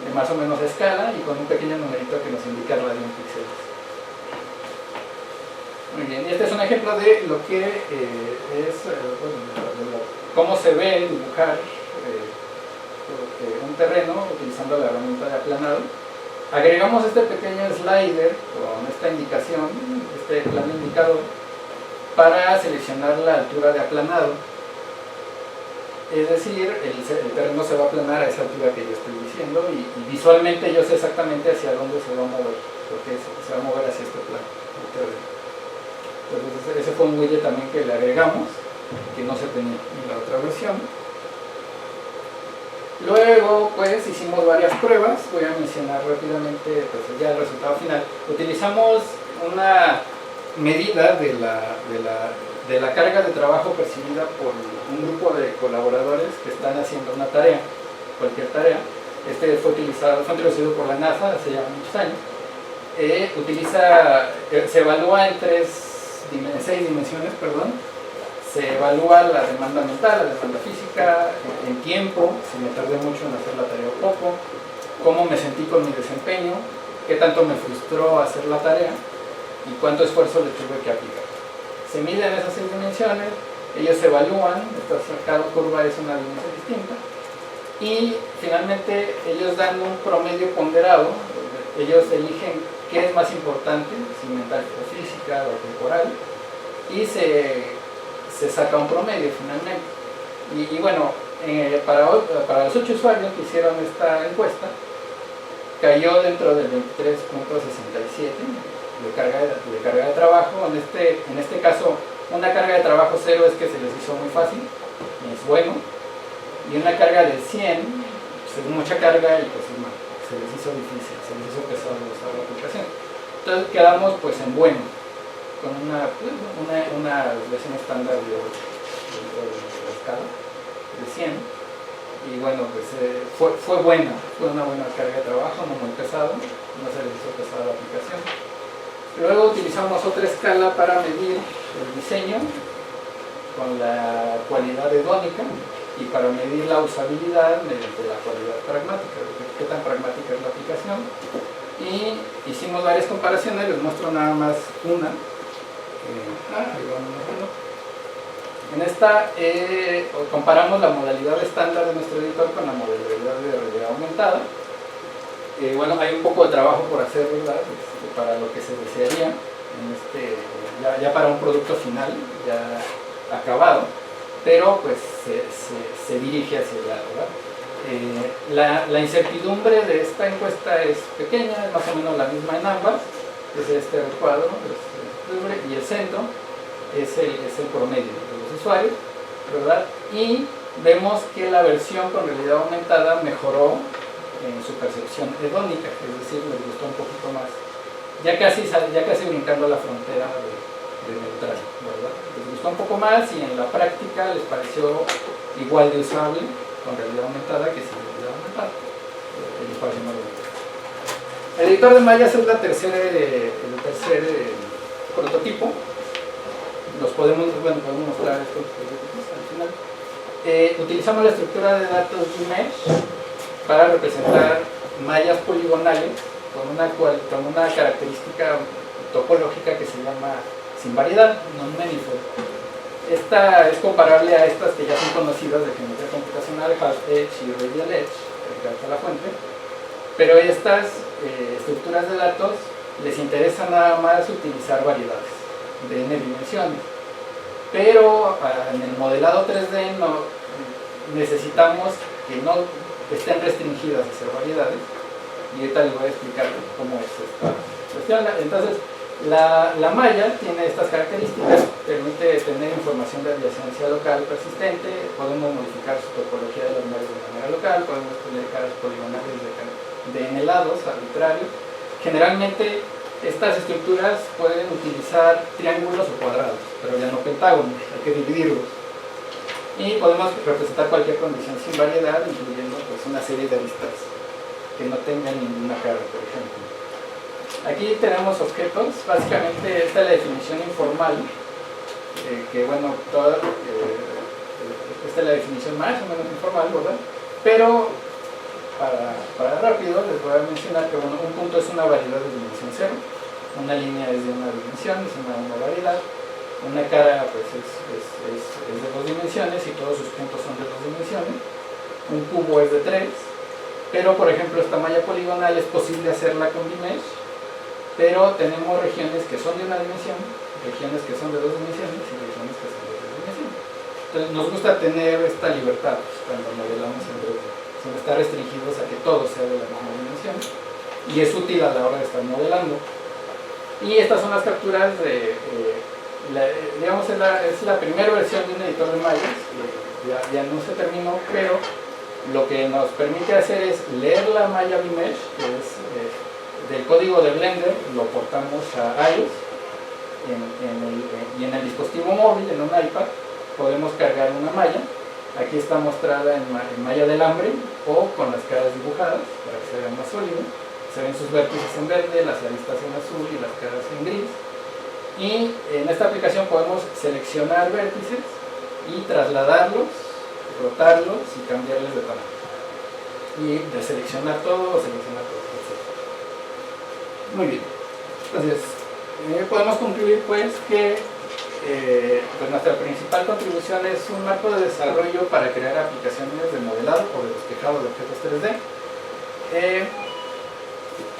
de más o menos a escala, y con un pequeño numerito que nos indica el radio en píxeles. Muy bien, y este es un ejemplo de lo que cómo se ve dibujar un terreno utilizando la herramienta de aplanado. Agregamos este pequeño slider con esta indicación, este plano indicador, para seleccionar la altura de aplanado. Es decir, el terreno se va a aplanar a esa altura que yo estoy diciendo, y visualmente yo sé exactamente hacia dónde se va a mover, porque se va a mover hacia este plano. Entonces ese fue un widget también que le agregamos, que no se tenía en la otra versión. Luego pues hicimos varias pruebas. Voy a mencionar rápidamente pues, ya el resultado final. Utilizamos una medida de la carga de trabajo percibida por un grupo de colaboradores que están haciendo una tarea, cualquier tarea. Este fue introducido por la NASA hace ya muchos años. Se evalúa en 6 dimensiones, Se evalúa la demanda mental, la demanda física, en tiempo, si me tardé mucho en hacer la tarea o poco, cómo me sentí con mi desempeño, qué tanto me frustró hacer la tarea y cuánto esfuerzo le tuve que aplicar. Se miden esas 6 dimensiones, ellos se evalúan, cada curva es una dimensión distinta, y finalmente ellos dan un promedio ponderado. Ellos eligen qué es más importante, si mental o física o temporal, y se saca un promedio finalmente. Y bueno, para los 8 usuarios que hicieron esta encuesta, cayó dentro del 23.67 de carga de trabajo. En este caso, una carga de trabajo 0 es que se les hizo muy fácil, es bueno, y una carga de 100, pues es mucha carga y pues es malo, se les hizo difícil, se les hizo pesado usar la aplicación. Entonces quedamos pues en bueno, con una versión estándar de 8 dentro de la escala de 100. Y bueno, pues fue buena, fue una buena carga de trabajo, no muy pesado, no se les hizo pesada la aplicación. Luego utilizamos otra escala para medir el diseño con la cualidad hedónica y para medir la usabilidad mediante la cualidad pragmática, qué tan pragmática es la aplicación. Y hicimos varias comparaciones, les muestro nada más una. En esta comparamos la modalidad estándar de nuestro editor con la modalidad de realidad aumentada. Bueno, hay un poco de trabajo por hacer, ¿verdad? Para lo que se desearía, ya para un producto final, ya acabado, pero pues se dirige hacia allá, ¿verdad? La incertidumbre de esta encuesta es pequeña, es más o menos la misma en ambas, es este recuadro, y el centro es el promedio de los usuarios, ¿verdad? Y vemos que la versión con realidad aumentada mejoró en su percepción hedónica, es decir, les gustó un poquito más, ya casi brincando la frontera de neutral, ¿verdad? Les gustó un poco más y en la práctica les pareció igual de usable con realidad aumentada que sin realidad aumentada. Les pareció más bonito. El editor de mallas es el tercer prototipo. Podemos mostrar estos prototipos al final. Utilizamos la estructura de datos Gmesh para representar mallas poligonales con una característica topológica que se llama sin variedad, non-manifold. Esta es comparable a estas que ya son conocidas de geometría computacional, Half-Edge y Radial Edge, que está la fuente, pero estas estructuras de datos les interesa nada más utilizar variedades de n dimensiones, pero en el modelado 3D necesitamos que no estén restringidas a ser variedades, y ahorita les voy a explicar cómo es esta cuestión. Entonces, la malla tiene estas características, permite tener información de adyacencia local persistente, podemos modificar su topología de las mallas de manera local, podemos tener caras poligonales de n lados arbitrarios. Generalmente estas estructuras pueden utilizar triángulos o cuadrados, pero ya no pentágonos, hay que dividirlos. Y podemos representar cualquier condición sin variedad, incluyendo pues, una serie de aristas que no tengan ninguna cara, por ejemplo. Aquí tenemos objetos, básicamente esta es la definición informal, que bueno, esta es la definición más o menos informal, ¿verdad? Pero para rápido les voy a mencionar que bueno, un punto es una variedad de dimensión cero, una línea es de una dimensión, es una variedad. Una cara pues, es de 2 dimensiones y todos sus puntos son de 2 dimensiones. Un cubo es de 3, pero por ejemplo esta malla poligonal es posible hacerla con Gmesh, pero tenemos regiones que son de una dimensión, regiones que son de 2 dimensiones y regiones que son de 3 dimensiones. Entonces nos gusta tener esta libertad cuando modelamos en 3D, sin estar restringidos a que todo sea de la misma dimensión, y es útil a la hora de estar modelando. Y estas son las capturas digamos es la primera versión de un editor de mallas, ya no se terminó, pero lo que nos permite hacer es leer la malla Gmesh, que es del código de Blender, lo portamos a iOS y en el dispositivo móvil, en un iPad, podemos cargar una malla. Aquí está mostrada en malla de alambre o con las caras dibujadas para que se vea más sólido. Se ven sus vértices en verde, las aristas en azul y las caras en gris. Y en esta aplicación podemos seleccionar vértices y trasladarlos, rotarlos y cambiarles de tamaño. Y deseleccionar todo o seleccionar todo, etc. Muy bien. Entonces, podemos concluir pues que pues nuestra principal contribución es un marco de desarrollo para crear aplicaciones de modelado o de bosquejado de objetos 3D,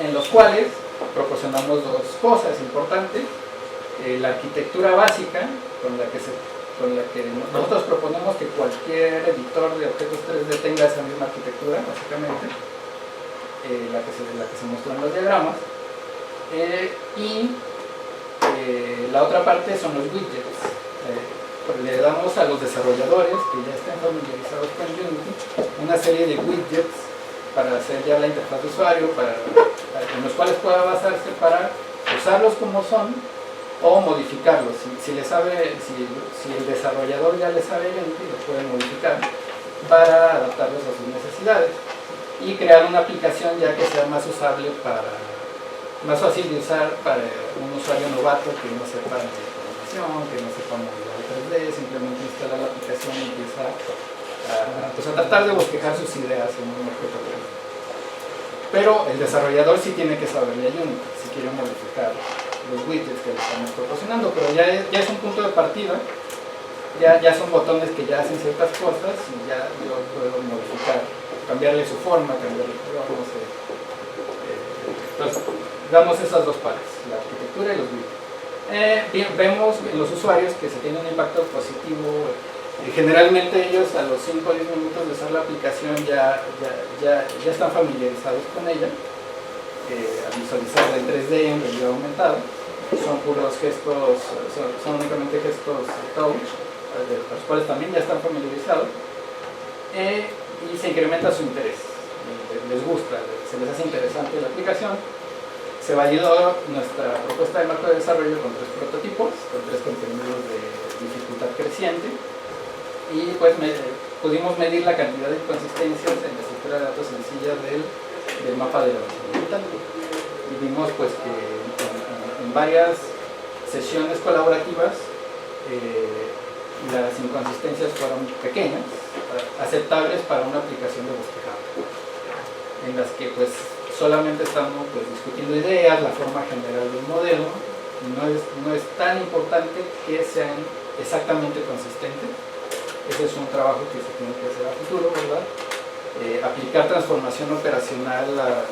en los cuales proporcionamos dos cosas importantes. La arquitectura básica con la que nosotros proponemos que cualquier editor de objetos 3D tenga esa misma arquitectura, básicamente, la que se mostró en los diagramas, y la otra parte son los widgets. Le damos a los desarrolladores que ya estén familiarizados con Unity una serie de widgets para hacer ya la interfaz de usuario, en los cuales pueda basarse para usarlos como son o modificarlos. Si el desarrollador ya le sabe Unity, lo puede modificar para adaptarlos a sus necesidades y crear una aplicación ya que sea más usable más fácil de usar para un usuario novato que no sepa de programación, que no sepa modelar 3D, simplemente instala la aplicación y empieza pues a tratar de bosquejar sus ideas en un objeto 3D. Pero el desarrollador sí tiene que saberle a Unity si quiere modificar los widgets que le estamos proporcionando, pero ya es un punto de partida. Ya son botones que ya hacen ciertas cosas y ya yo puedo modificar, cambiarle su forma, cambiarle el color, no sé. Entonces, damos esas dos partes, la arquitectura y los widgets. Vemos en los usuarios que se tiene un impacto positivo. Generalmente ellos a los 5 o 10 minutos de usar la aplicación ya están familiarizados con ella. Al visualizarla en 3D, en realidad aumentada, son puros gestos, son únicamente gestos touch, de los cuales también ya están familiarizados, y se incrementa su interés, les gusta, se les hace interesante la aplicación. Se validó nuestra propuesta de marco de desarrollo con 3 prototipos, con 3 contenidos de dificultad creciente, y pues pudimos medir la cantidad de inconsistencias en la estructura de datos sencilla del mapa de la base digital, y vimos pues que en varias sesiones colaborativas las inconsistencias fueron pequeñas, aceptables para una aplicación de bosquejado, en las que pues solamente estamos pues discutiendo ideas, la forma general del modelo, y no es tan importante que sean exactamente consistentes. Ese es un trabajo que se tiene que hacer a futuro, ¿verdad? Aplicar transformación operacional a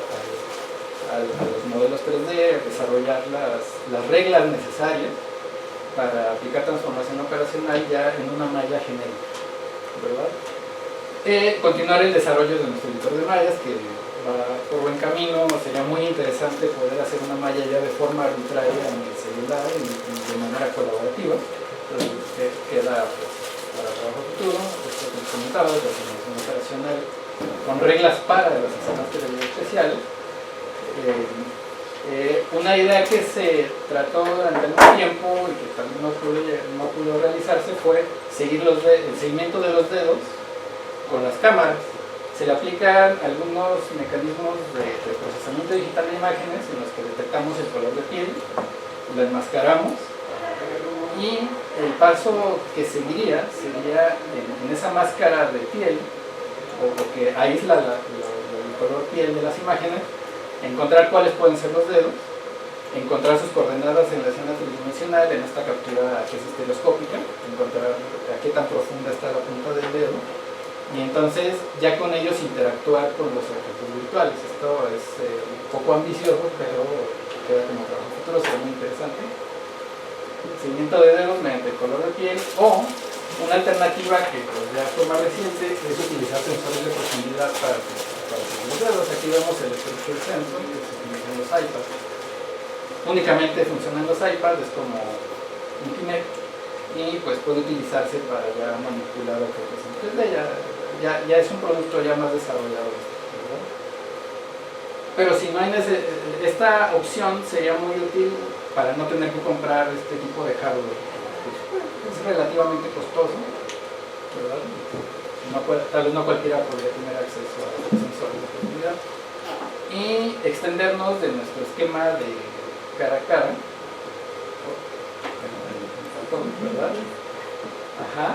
los modelos 3D, desarrollar las reglas necesarias para aplicar transformación operacional ya en una malla genérica, ¿verdad? Continuar el desarrollo de nuestro editor de mallas, que va por buen camino. Sería muy interesante poder hacer una malla ya de forma arbitraria en el celular y de manera colaborativa. Entonces queda pues, para trabajo futuro, esto que les comentaba, de transformación operacional con reglas para las escenas televisivas especiales. Una idea que se trató durante algún tiempo y que también no pudo realizarse fue seguir el seguimiento de los dedos con las cámaras. Se le aplican algunos mecanismos de procesamiento digital de imágenes en los que detectamos el color de piel, lo enmascaramos, y el paso que seguiría sería en esa máscara de piel, o que aísla el color piel de las imágenes, encontrar cuáles pueden ser los dedos, encontrar sus coordenadas en la escena tridimensional, en esta captura que es estereoscópica, encontrar a qué tan profunda está la punta del dedo, y entonces ya con ellos interactuar con los objetos virtuales. Esto es un poco ambicioso, pero queda como trabajo futuro, será muy interesante. Seguimiento de dedos mediante el color de piel, o una alternativa que pues, ya fue más reciente es utilizar sensores de profundidad para los dedos. Aquí vemos el pressure sensor que se utiliza en los iPads. Únicamente funciona en los iPads, es como un Kinect, y pues puede utilizarse para ya manipular objetos en 3D. Ya es un producto ya más desarrollado, ¿verdad? Pero si no hay esta opción sería muy útil para no tener que comprar este tipo de hardware, pues, es relativamente costoso, ¿verdad? Tal vez no cualquiera podría tener acceso a los sensores de profundidad, y extendernos de nuestro esquema de cara a cara, ¿verdad? Ajá.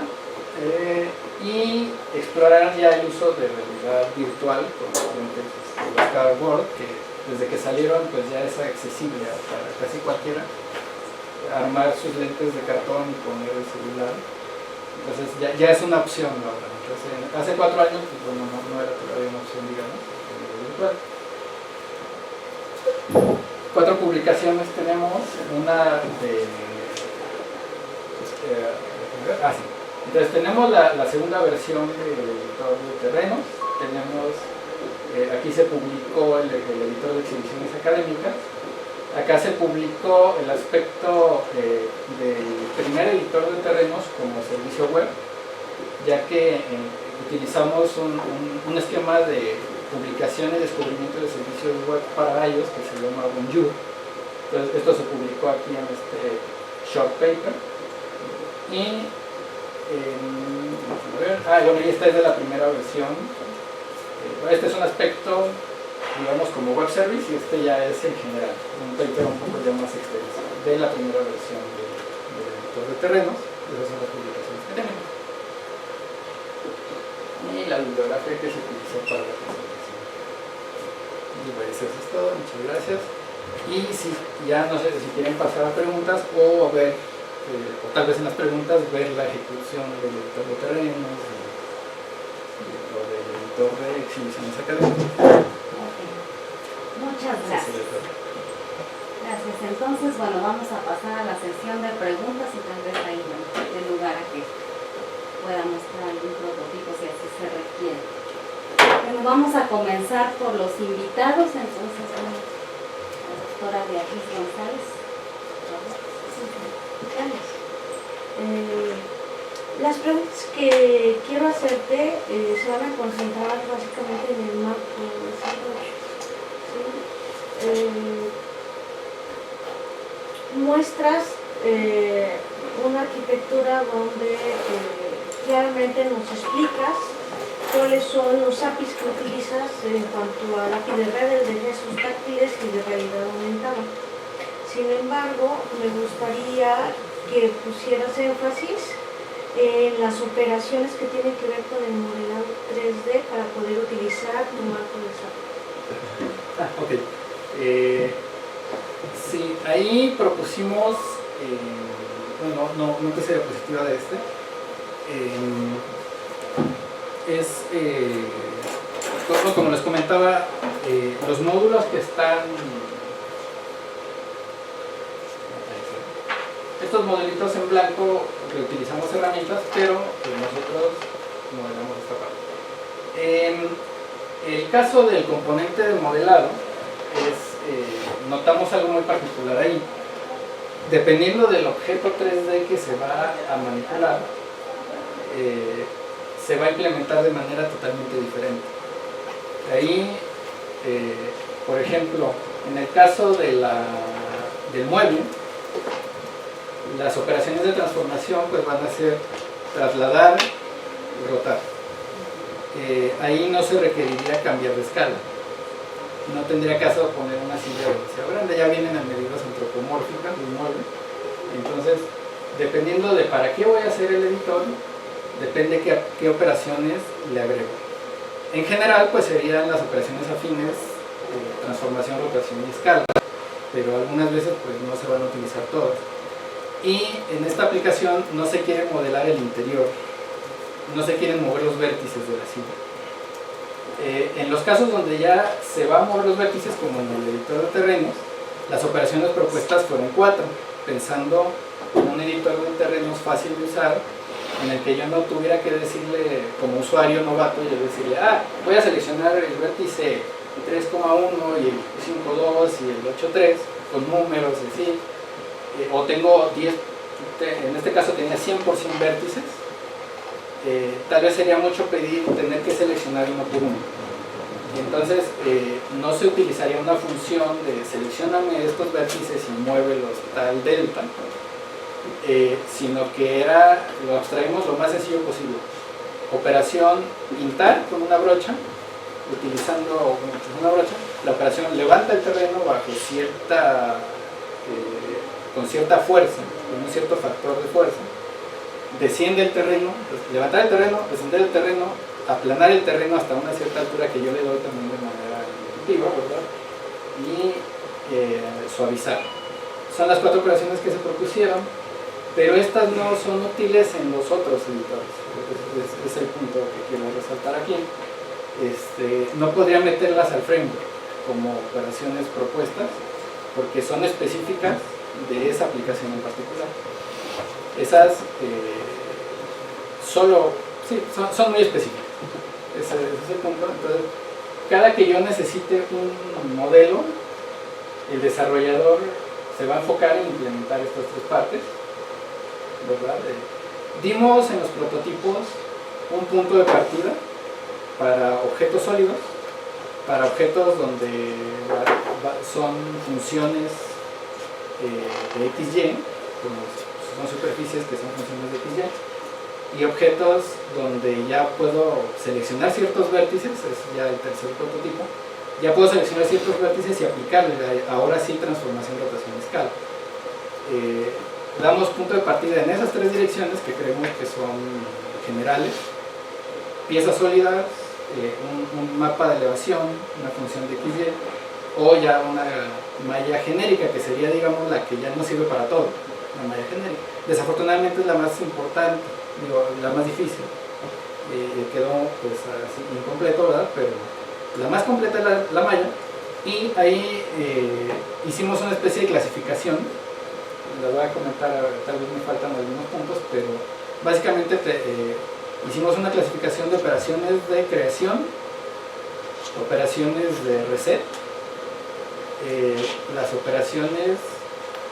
Y explorar ya el uso de realidad virtual con los lentes de cardboard, que desde que salieron pues ya es accesible para casi cualquiera, armar sus lentes de cartón y poner el celular. Entonces ya es una opción ahora. Entonces, hace 4 años pues, bueno, no era todavía una opción, digamos, virtual. 4 publicaciones tenemos, una de sí. Entonces tenemos la segunda versión del editor de terrenos. Tenemos aquí se publicó el editor de exhibiciones académicas. Acá se publicó el aspecto del primer editor de terrenos como servicio web, ya que utilizamos un esquema de publicación y descubrimiento de servicios web para iOS que se llama Bonjour. Entonces esto se publicó aquí en este short paper. Y bueno, esta es de la primera versión. Este es un aspecto digamos, como web service, y este ya es en general, un paper un poco ya más extenso de la primera versión del editor de terrenos. Esas son las publicaciones que tenemos. Y la bibliografía que se utilizó para la presentación. Y pues eso es todo, muchas gracias. Y si ya no sé si quieren pasar a preguntas o ver, o tal vez en las preguntas ver la ejecución del editor de terrenos o del editor de exhibiciones académicas. Okay. Muchas gracias. Gracias. Entonces, bueno, vamos a pasar a la sesión de preguntas y tal vez ahí de lugar a que pueda mostrar algún prototipo si así se requiere. Bueno, vamos a comenzar por los invitados. Entonces, bueno, la doctora Beatriz González. Las preguntas que quiero hacerte se van a concentrar básicamente en el marco de desarrollo. ¿Sí? Muestras una arquitectura donde claramente nos explicas cuáles son los APIs que utilizas en cuanto a la API de red, de gestos táctiles y de realidad aumentada. Sin embargo, me gustaría que pusieras énfasis en las operaciones que tienen que ver con el modelado 3D para poder utilizar tu marco de desarrollo. Ok. Sí, ahí propusimos, bueno, no que sea diapositiva de este, como les comentaba, los módulos que están, estos modelitos en blanco, reutilizamos herramientas, pero nosotros modelamos esta parte. En el caso del componente de modelado, notamos algo muy particular ahí. Dependiendo del objeto 3D que se va a manipular, se va a implementar de manera totalmente diferente. Ahí, por ejemplo, en el caso del mueble, las operaciones de transformación pues van a ser trasladar y rotar. Ahí no se requeriría cambiar de escala. No tendría caso poner una silla demasiado grande, ya vienen a medidas antropomórficas del mueble. Entonces, dependiendo de para qué voy a hacer el editor, depende qué operaciones le agrego. En general, pues serían las operaciones afines, transformación, rotación y escala, pero algunas veces pues no se van a utilizar todas. Y en esta aplicación no se quiere modelar el interior, no se quieren mover los vértices de la silla. En los casos donde ya se va a mover los vértices, como en el editor de terrenos, las operaciones propuestas fueron 4, pensando en un editor de terrenos fácil de usar, en el que yo no tuviera que decirle, como usuario novato, yo decirle, voy a seleccionar el vértice 3,1 y el 5,2 y el 8,3 con números, así, o tengo 10, en este caso tenía 100 por 100 vértices. Tal vez sería mucho pedir tener que seleccionar uno por uno. Entonces no se utilizaría una función de seleccioname estos vértices y muévelos tal delta, sino que lo abstraemos lo más sencillo posible. Operación pintar con una brocha, utilizando una brocha, la operación levanta el terreno bajo con cierta fuerza, con un cierto factor de fuerza. Desciende el terreno, levantar el terreno, descender el terreno, aplanar el terreno hasta una cierta altura que yo le doy también de manera intuitiva, ¿verdad? Y suavizar. Son las 4 operaciones que se propusieron, pero estas no son útiles en los otros editores. Es el punto que quiero resaltar aquí. No podría meterlas al framework como operaciones propuestas, porque son específicas de esa aplicación en particular. Esas son muy específicas. Ese es el punto. Entonces, cada que yo necesite un modelo, el desarrollador se va a enfocar en implementar estas 3 partes, ¿verdad? Dimos en los prototipos un punto de partida para objetos sólidos, para objetos donde son funciones de XY, como son superficies que son funciones de XY, y objetos donde ya puedo seleccionar ciertos vértices, es ya el tercer prototipo, ya puedo seleccionar ciertos vértices y aplicarle, ahora sí, transformación, rotación, escala. Damos punto de partida en esas tres direcciones que creemos que son generales: piezas sólidas, un mapa de elevación, una función de XY, o ya una malla genérica, que sería, digamos, la que ya no sirve para todo, la malla genérica. Desafortunadamente es la más importante, digo, la más difícil. Quedó pues así incompleto, ¿verdad? Pero la más completa es la malla, y ahí hicimos una especie de clasificación. La voy a comentar, tal vez me faltan algunos puntos, pero básicamente hicimos una clasificación de operaciones de creación, operaciones de reset, las operaciones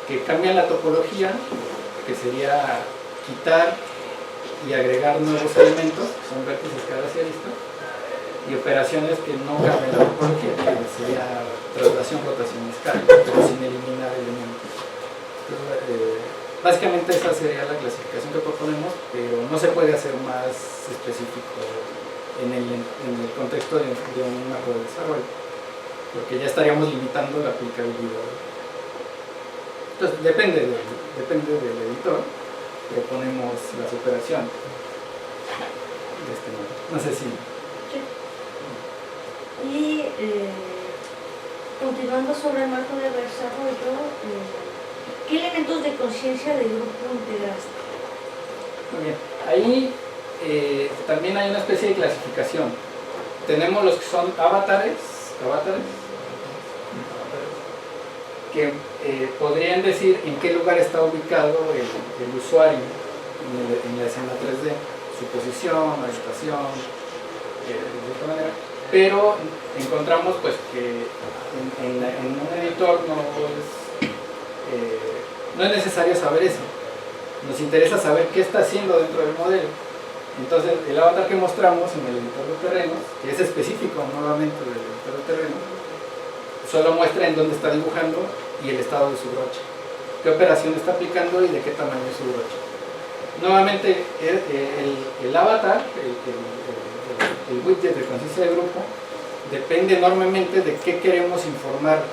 que cambian la topología, que sería quitar y agregar nuevos elementos, que son vértices, caras y aristas, y operaciones que no cambian la topología, que sería traslación, rotación y escala, pero sin eliminar elementos. Entonces, básicamente esa sería la clasificación que proponemos, pero no se puede hacer más específico en el contexto de un marco de desarrollo, porque ya estaríamos limitando la aplicabilidad. Entonces, depende del editor, proponemos las operaciones de este modo. No sé si... Sí. Y continuando sobre el marco de desarrollo, ¿qué elementos de conciencia de grupo integraste? Muy bien. Ahí también hay una especie de clasificación. Tenemos los que son avatares que podrían decir en qué lugar está ubicado el usuario en la escena 3D, su posición, orientación, de otra manera. Pero encontramos pues que en un editor no es necesario saber eso. Nos interesa saber qué está haciendo dentro del modelo. Entonces, el avatar que mostramos en el editor de terrenos, que es específico nuevamente del editor de terrenos, solo muestra en dónde está dibujando y el estado de su brocha, qué operación está aplicando y de qué tamaño es su brocha. Nuevamente, el avatar, el widget de conciencia de grupo, depende enormemente de qué queremos informar,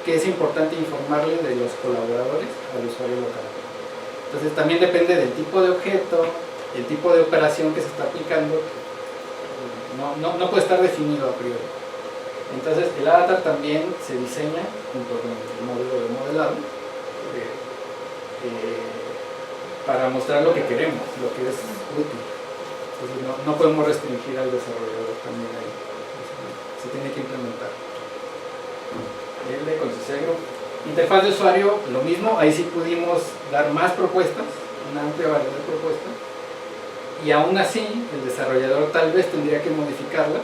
qué es importante informarle de los colaboradores al usuario local. Entonces también depende del tipo de objeto, el tipo de operación que se está aplicando, no puede estar definido a priori. Entonces el avatar también se diseña junto con el módulo de modelado para mostrar lo que queremos, lo que es útil. Entonces no podemos restringir al desarrollador también ahí, se tiene que implementar. El de conciencia de grupo. Interfaz de usuario, lo mismo, ahí sí pudimos dar más propuestas, una amplia variedad de propuestas, y aún así el desarrollador tal vez tendría que modificarlas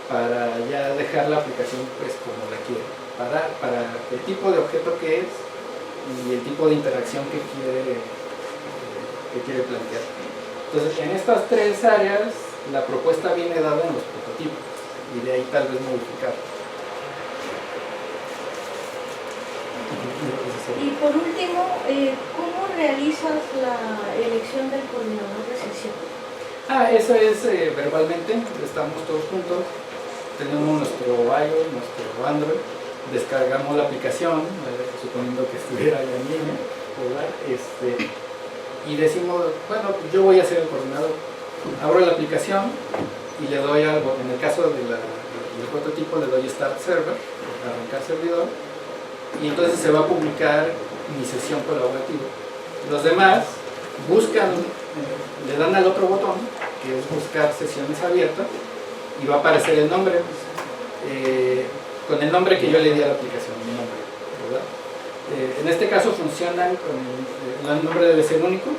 para ya dejar la aplicación pues como la quiere, para el tipo de objeto que es y el tipo de interacción que quiere plantear. Entonces, en estas tres áreas la propuesta viene dada en los prototipos y de ahí tal vez modificar. Y por último, ¿cómo realizas la elección del coordinador de sesión? Eso es verbalmente, estamos todos juntos, tenemos nuestro iOS, nuestro Android, descargamos la aplicación, suponiendo que estuviera ya en línea, ¿verdad? Y decimos, bueno, yo voy a ser el coordinador. Abro la aplicación y le doy algo, en el caso del prototipo le doy Start Server, arrancar servidor, y entonces se va a publicar mi sesión colaborativa. Los demás buscan, le dan al otro botón, que es buscar sesiones abiertas, y va a aparecer el nombre, con el nombre que yo le di a la aplicación, mi nombre, ¿verdad? En este caso funcionan con el nombre debe ser único,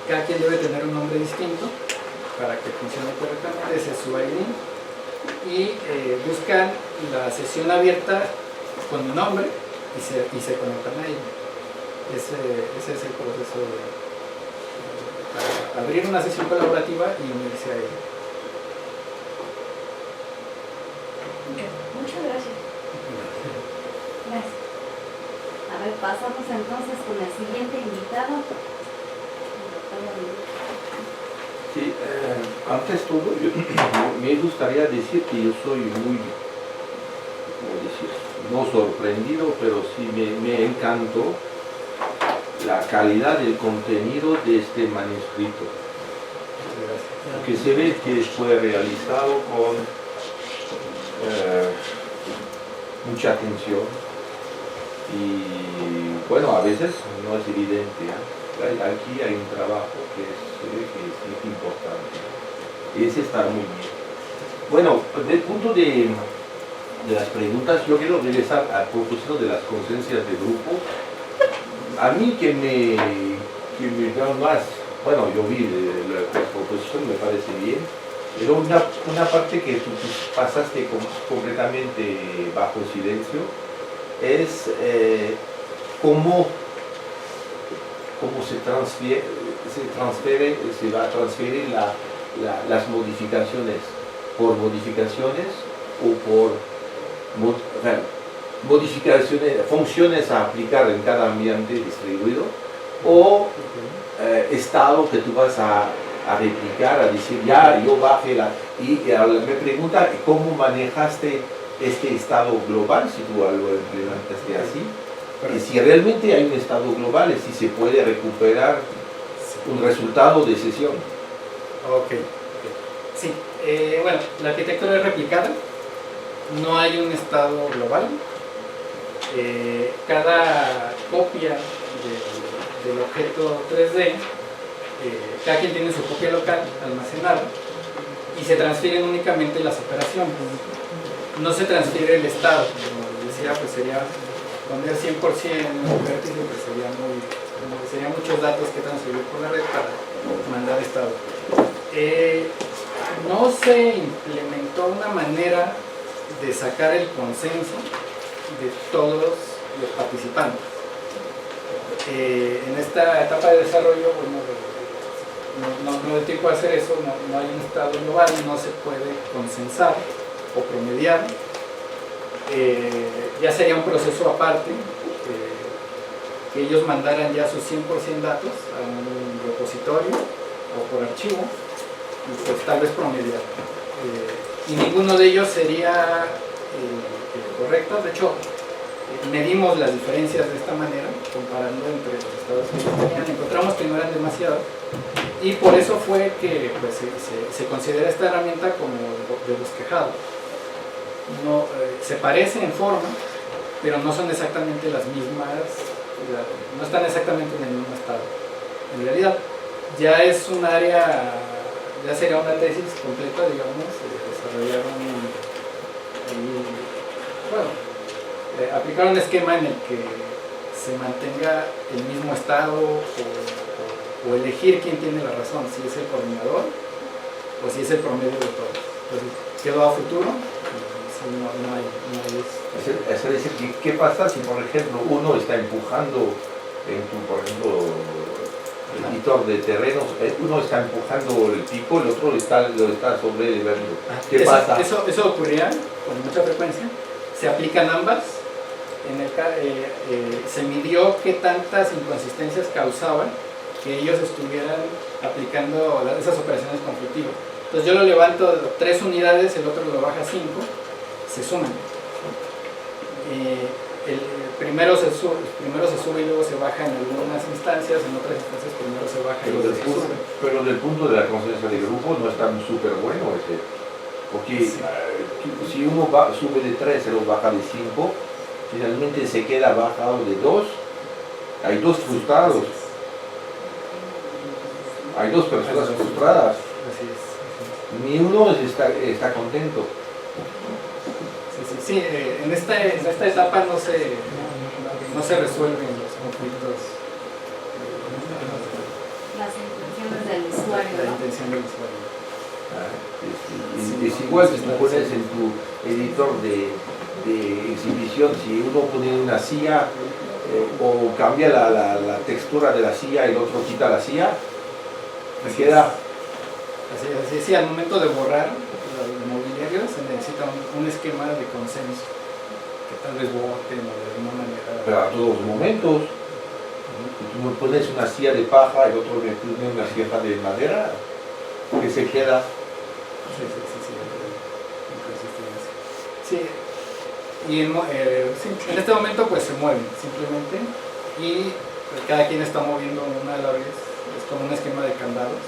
cada quien debe tener un nombre distinto para que funcione correctamente, ese es su ID, y buscan la sesión abierta con mi nombre y se conectan a ella. Ese es el proceso para abrir una sesión colaborativa y unirse a ella. Muchas gracias. Gracias. A ver, pasamos entonces con el siguiente invitado. Sí, antes todo, me gustaría decir que yo soy muy decir, no sorprendido, pero sí me encantó la calidad del contenido de este manuscrito, que se ve que fue realizado con mucha atención y bueno, a veces no es evidente, ¿eh? Aquí hay un trabajo que se ve que es importante y ese está muy bien. Bueno, desde el punto de las preguntas, yo quiero regresar al propósito de las conciencias de grupo. A mí que me da más, bueno, yo vi la proposición, me parece bien, pero una parte que tú pasaste completamente bajo silencio es cómo se va a transferir las modificaciones por modificaciones o por modificaciones, funciones a aplicar en cada ambiente distribuido o estado que tú vas a replicar, a decir ya yo bajé me pregunta cómo manejaste este estado global, si tú lo implementaste así, y si realmente hay un estado global, si se puede recuperar un resultado de sesión. Ok. Sí, bueno, la arquitectura es replicada, no hay un estado global. Cada copia del objeto 3D, cada quien tiene su copia local almacenada y se transfieren únicamente las operaciones. No se transfiere el estado, como decía, pues sería poner 100% en vértice, pues serían muchos datos que transferir por la red para mandar estado. No se implementó una manera de sacar el consenso de todos los participantes. En esta etapa de desarrollo, bueno, no de tiempo a hacer eso, no hay un estado global, no se puede consensar o promediar. Ya sería un proceso aparte, que ellos mandaran ya sus 100% datos a un repositorio o por archivo, y pues tal vez promediar. Y ninguno de ellos sería correcto. De hecho, medimos las diferencias de esta manera, comparando entre los estados que ellos tenían, encontramos que no eran demasiados, y por eso fue que pues, se considera esta herramienta como de bosquejado. No, se parece en forma, pero no son exactamente las mismas, no están exactamente en el mismo estado. En realidad, ya es un área, ya sería una tesis completa, digamos, desarrollar aplicar un esquema en el que se mantenga el mismo estado o elegir quién tiene la razón, si es el coordinador o si es el promedio de todos. Entonces, quedó a futuro. No hay Es decir, ¿qué pasa si, por ejemplo, uno está empujando por ejemplo, el editor de terrenos, uno está empujando el pico, el otro lo está sobre el verlo? ¿Qué pasa? Eso ocurría con mucha frecuencia. Se aplican ambas. Se midió qué tantas inconsistencias causaban que ellos estuvieran aplicando esas operaciones conflictivas. Entonces yo lo levanto 3 unidades, el otro lo baja 5, se suman. Primero se sube y luego se baja en algunas instancias, en otras instancias primero se baja y luego se sube. Pero del punto de la conciencia de grupo no es tan súper bueno ese. Porque sí, si uno sube de 3 y luego baja de 5, finalmente se queda bajado de 2, hay 2 frustrados. Hay 2 personas frustradas. Así es. Ni uno está contento. Sí, en esta etapa no se resuelven los conflictos. Las intenciones del usuario, La ¿no? intención del usuario. Es igual si tú pones en tu editor de exhibición, si uno pone una silla o cambia la textura de la silla y el otro quita la silla, queda. Así, sí, al momento de borrar el mobiliario se necesita un esquema de consenso que tal vez voten o de alguna manera. Pero a todos los momentos, tú me pones una silla de paja y el otro me pone una silla de madera, que se queda. Sí. y sí, en este momento pues se mueven simplemente y cada quien está moviendo una a la vez, es como un esquema de candados,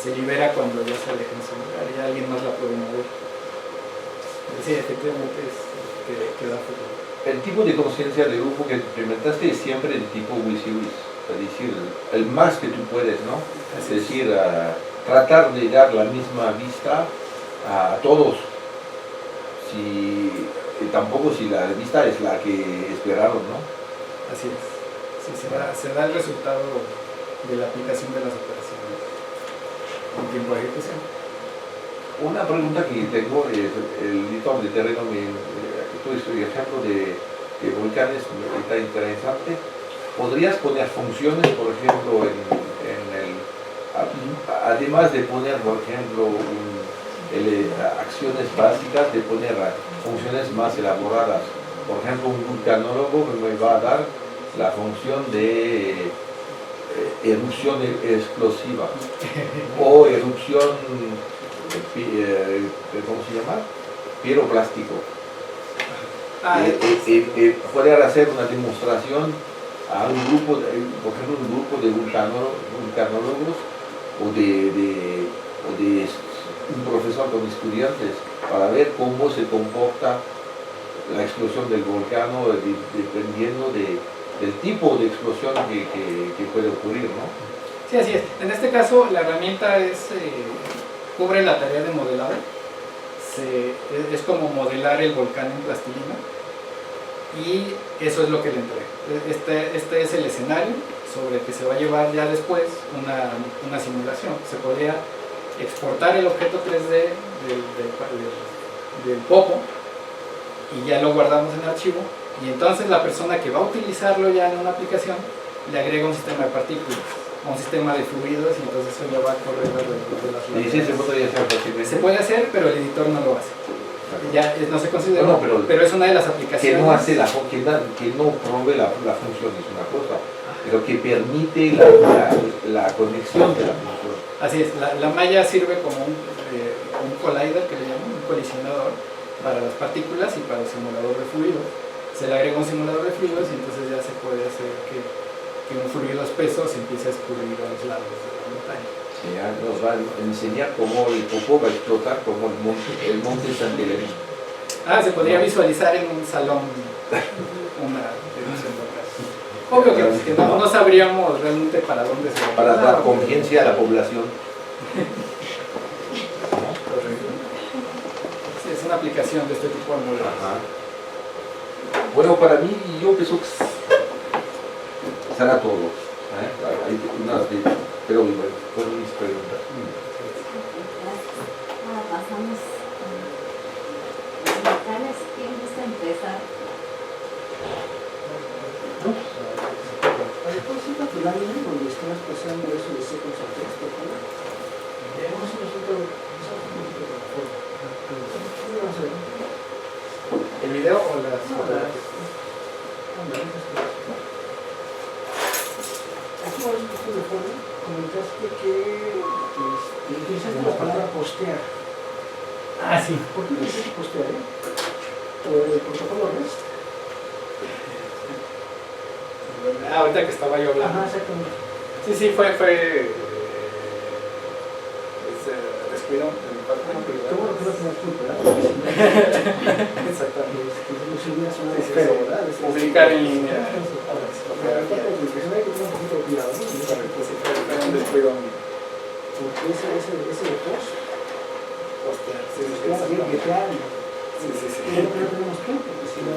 se libera cuando ya se aleja en su lugar y alguien más la puede mover. Sí, efectivamente que da futuro. El tipo de conciencia de grupo que implementaste es siempre el tipo WYSIWYS, es decir, el más que tú puedes, ¿no? Es decir, tratar de dar la misma vista a todos, tampoco si la vista es la que esperaron, ¿no? Así es. Sí, se da el resultado de la aplicación de las operaciones en tiempo de ejecución. Una pregunta que tengo es, el editor de terreno, tu ejemplo de volcanes está interesante. ¿Podrías poner funciones, por ejemplo, además de poner, por ejemplo, acciones básicas, de poner funciones más elaboradas? Por ejemplo, un vulcanólogo me va a dar la función de erupción explosiva o erupción, ¿cómo se llama? Piroplástico. Poder hacer una demostración a un grupo, por ejemplo, un grupo de vulcanólogos o de un profesor con estudiantes para ver cómo se comporta la explosión del volcán dependiendo del tipo de explosión que puede ocurrir, ¿no? Sí, así es. En este caso, la herramienta cubre la tarea de modelado. Es como modelar el volcán en plastilina y eso es lo que le entrega. Este es el escenario sobre el que se va a llevar ya después una simulación. Se podría exportar el objeto 3D del popo y ya lo guardamos en archivo, y entonces la persona que va a utilizarlo ya en una aplicación le agrega un sistema de partículas, un sistema de fluidos, y entonces eso ya va a correr alrededor de las laterales. ¿Y sí se podría hacer fácilmente? Se puede hacer, pero el editor no lo hace. Ya no se considera, bueno, pero es una de las aplicaciones. Que no hace que no provee la función es una cosa, pero que permite la conexión de la función. Así es, la malla sirve como un collider, que le llaman, un colisionador para las partículas y para el simulador de fluidos. Se le agrega un simulador de fluidos y entonces ya se puede hacer que un fluido espeso se empiece a escurrir a los lados de la montaña. Ya nos va a enseñar cómo el popó va a explotar como el monte San Telmo. Se podría visualizar en un salón una erupción local. Obvio que no sabríamos realmente para dónde se va. Para dar conciencia a la población. Sí, es una aplicación de este tipo de modelos. Bueno, para mí, yo pienso que será todo. Hay unas pero fueron mis preguntas. Ahora pasamos a los volcanes. ¿Quién gusta empezar? ¿Puedes ir a tu lámina donde estás pasando eso de secos a tres, por favor? Vamos a nosotros ¿El video o las fotografías? Aquí vamos a cuestión de forma. Comentaste que utilizaste la palabra postear. Sí. ¿Por qué utilizaste postear? ¿Por el protocolo REST? Ahorita que estaba yo hablando. Exactamente. Sí, fue descuido de mi parte. Qué bueno que no tenías culpa, ¿verdad? Exactamente. No se hubiera sonado feo, ¿verdad? Publicar en línea. Pero hay que tener un poquito de cuidado, ¿no? Correcto, sí, fue un descuido mío. Porque ese de post, Postear, sí, getear, sí. no tenemos tiempo, porque si no,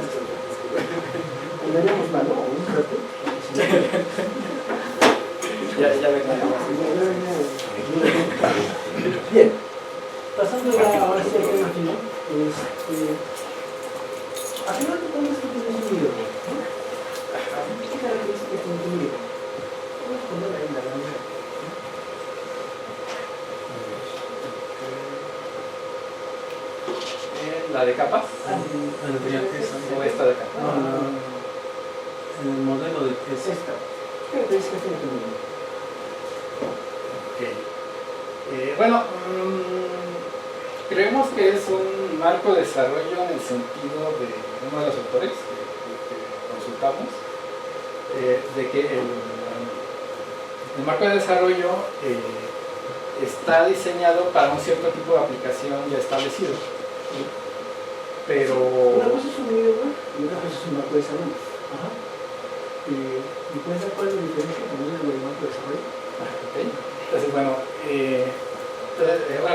pondríamos la no, un rato. Ya venía más. Bien, pasando ya ahora sí al tema final, al final de cuentas tú tienes un video, ¿no? ¿Qué características tiene tu video? Vamos a poner ahí la lámina. ¿La de capas? ¿O esta de acá? En el modelo de Es esta. ¿Qué características tiene tu video? Ok. Bueno, creemos que es un marco de desarrollo en el sentido de uno de los autores que consultamos, de que el marco de desarrollo está diseñado para un cierto tipo de aplicación ya establecido. Pero... Una cosa es un middleware y otra cosa es un marco de desarrollo. Ajá. ¿Me puedes dar cuál es la diferencia con el middleware y el marco de desarrollo? Okay. Entonces, bueno,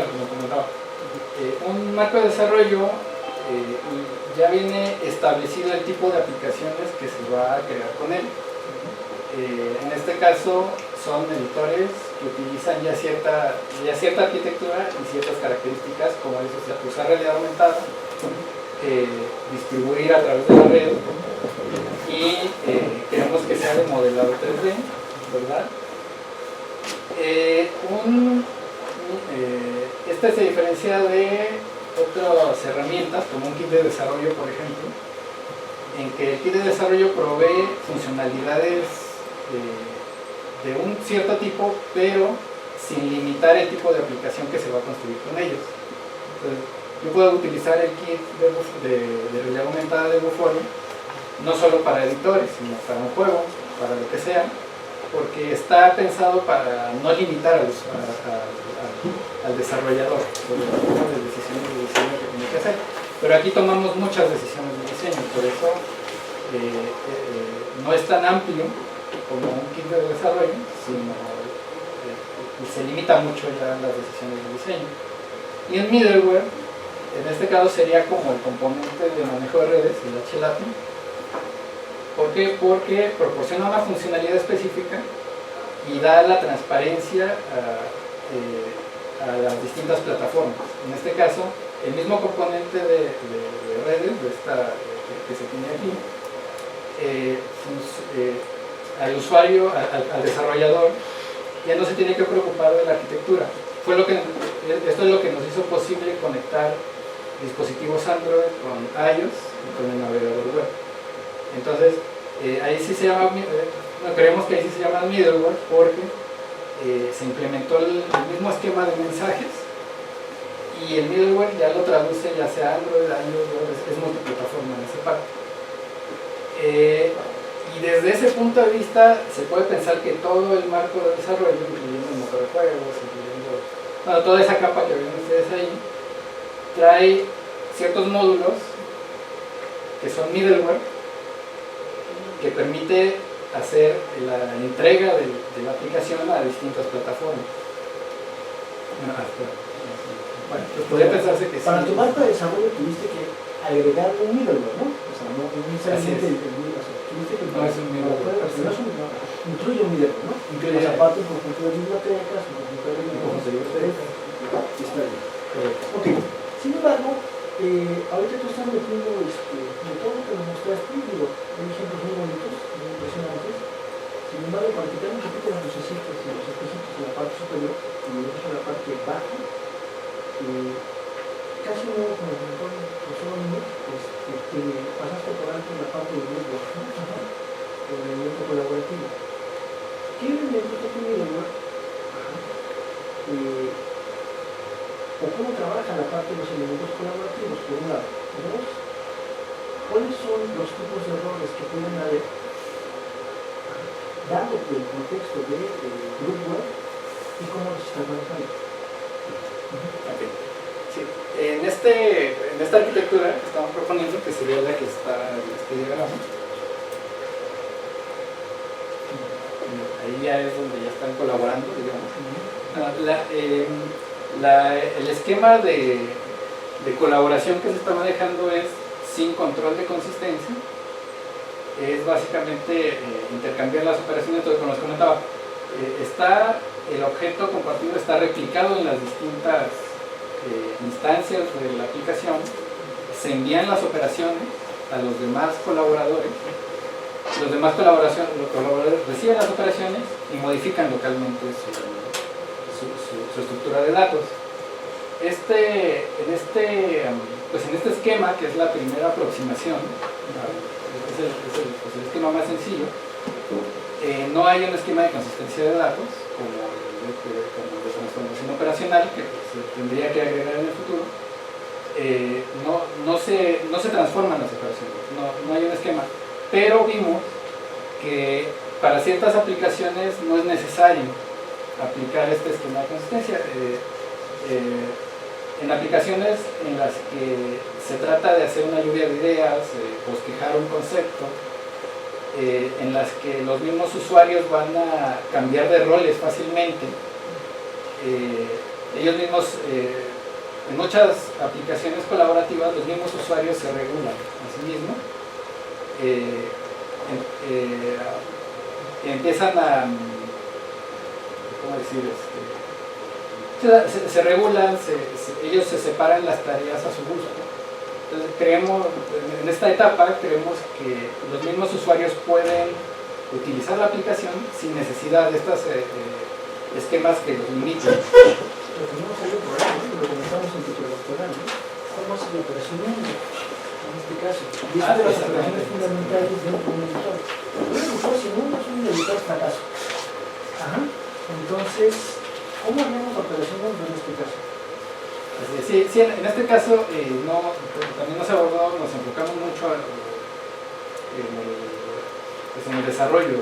como comentaba, un marco de desarrollo ya viene establecido el tipo de aplicaciones que se va a crear con él. En este caso son editores que utilizan ya cierta arquitectura y ciertas características, como es usar realidad aumentada, distribuir a través de la red, y queremos que sea de modelado 3D, ¿verdad? Esta se diferencia de otras herramientas, como un kit de desarrollo, por ejemplo, en que el kit de desarrollo provee funcionalidades de un cierto tipo, pero sin limitar el tipo de aplicación que se va a construir con ellos. Entonces, yo puedo utilizar el kit de realidad aumentada de Buforio no solo para editores, sino para un juego, para lo que sea, porque está pensado para no limitar al desarrollador por las decisiones de diseño que tiene que hacer. Pero aquí tomamos muchas decisiones de diseño, por eso no es tan amplio como un kit de desarrollo, sino y se limita mucho ya las decisiones de diseño. Y en middleware, en este caso sería como el componente de manejo de redes, el HLATI. ¿Por qué? Porque proporciona una funcionalidad específica y da la transparencia a las distintas plataformas. En este caso, el mismo componente de redes, que se tiene aquí, al usuario, al desarrollador, ya no se tiene que preocupar de la arquitectura. Esto es lo que nos hizo posible conectar dispositivos Android con iOS y con el navegador web. Entonces, ahí sí se llama, creemos que ahí sí se llama middleware porque se implementó el mismo esquema de mensajes y el middleware ya lo traduce ya sea Android, iOS, es multiplataforma en esa parte. Y desde ese punto de vista se puede pensar que todo el marco de desarrollo, incluyendo el motor de juegos, incluyendo toda esa capa que ven ustedes ahí, trae ciertos módulos que son middleware, que permite hacer la entrega de la aplicación a distintas plataformas. Bueno, pues podría pensarse que para sí. tu marco de desarrollo tuviste que agregar un middleware, ¿no? O sea, no necesariamente el middleware. Tuviste que No es un middleware. Incluye un middleware, ¿no? Incluye o sea, aparte un conjunto de bibliotecas, un conjunto de bibliotecas. Está bien. Ok. Sin embargo, ahorita tú estás metiendo de todo lo que nos mostraste, digo, hay ejemplos muy bonitos, muy impresionantes. Sin embargo, para quitar un poquito las lucecitas y los espejitos en la parte superior y en la parte baja, casi no como el profesor Niño, que pasaste por alto en la parte de middleware, ¿no? El elemento colaborativo. ¿Qué elementos de tu middleware? O cómo trabaja la parte de los elementos colaborativos, por un lado. Dos, ¿cuáles son los tipos de errores que pueden haber dado el contexto de groupware y cómo los están manejando? Okay. Sí. En esta arquitectura que estamos proponiendo, que sería la que está en este diagrama, ahí ya es donde ya están colaborando, digamos. El esquema de colaboración que se está manejando es sin control de consistencia, es básicamente intercambiar las operaciones. Entonces, como les comentaba, el objeto compartido está replicado en las distintas instancias de la aplicación, se envían las operaciones a los demás colaboradores, los colaboradores reciben las operaciones y modifican localmente su estructura de datos. En este esquema, que es la primera aproximación, es el esquema más sencillo, no hay un esquema de consistencia de datos como el de transformación operacional que se tendría que agregar en el futuro, no se transforman las operaciones, no hay un esquema, pero vimos que para ciertas aplicaciones no es necesario aplicar este esquema de consistencia. En aplicaciones en las que se trata de hacer una lluvia de ideas, bosquejar un concepto, en las que los mismos usuarios van a cambiar de roles fácilmente, ellos mismos, en muchas aplicaciones colaborativas, los mismos usuarios se regulan a sí mismos, empiezan a, ¿cómo decir? Se regulan, ellos se separan las tareas a su gusto. Entonces creemos, en esta etapa creemos que los mismos usuarios pueden utilizar la aplicación sin necesidad de estos esquemas que los limiten. Pero tenemos ahí un problema, ¿no? Lo comentamos en tu predoctoral, ¿no? ¿Cómo hace la operación 1? En este caso. Y es de las operaciones fundamentales dentro de un editor. Un editor sin uno es un editor fracaso. Ajá. Entonces, ¿cómo haríamos la operación 1 en este caso? Sí, en este caso también nos enfocamos mucho en el desarrollo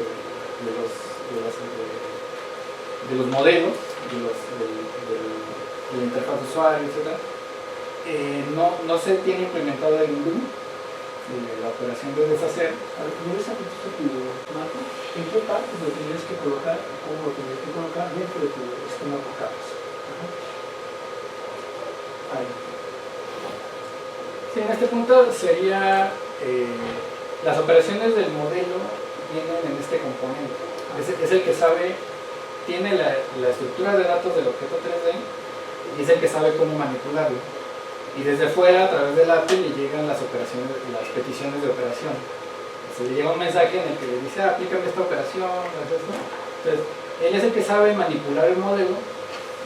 de los modelos, de la interfaz de usuario, etc. No se tiene implementado el undo, la operación de deshacer. A ver, ¿me ves aquí tu marco? ¿En qué partes lo tendrías que colocar o cómo lo tendrías que colocar dentro de tu esquema por capas? Ajá. Ahí. Sí, en este punto sería las operaciones del modelo vienen en este componente. Es el que sabe, tiene la estructura de datos del objeto 3D y es el que sabe cómo manipularlo. Y desde fuera, a través del API, le llegan las operaciones, las peticiones de operación. Se le llega un mensaje en el que le dice, aplícame esta operación, haz esto. Entonces, él es el que sabe manipular el modelo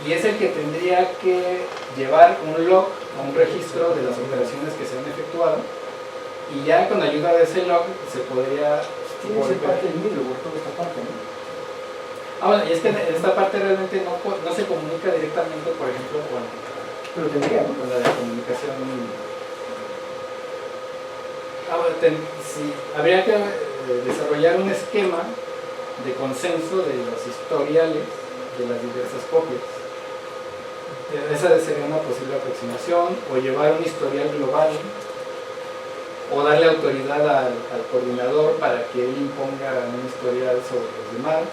y es el que tendría que llevar un log o un registro de las operaciones que se han efectuado, y ya con ayuda de ese log se podría... Tiene que ser parte del middleware, toda esta parte, ¿no? Bueno, y es que esta parte realmente no se comunica directamente, por ejemplo, Pero tendría, ¿no? con la de comunicación. Sí, habría que desarrollar un esquema de consenso de los historiales de las diversas copias. Esa sería una posible aproximación, o llevar un historial global, o darle autoridad al coordinador para que él imponga un historial sobre los demás.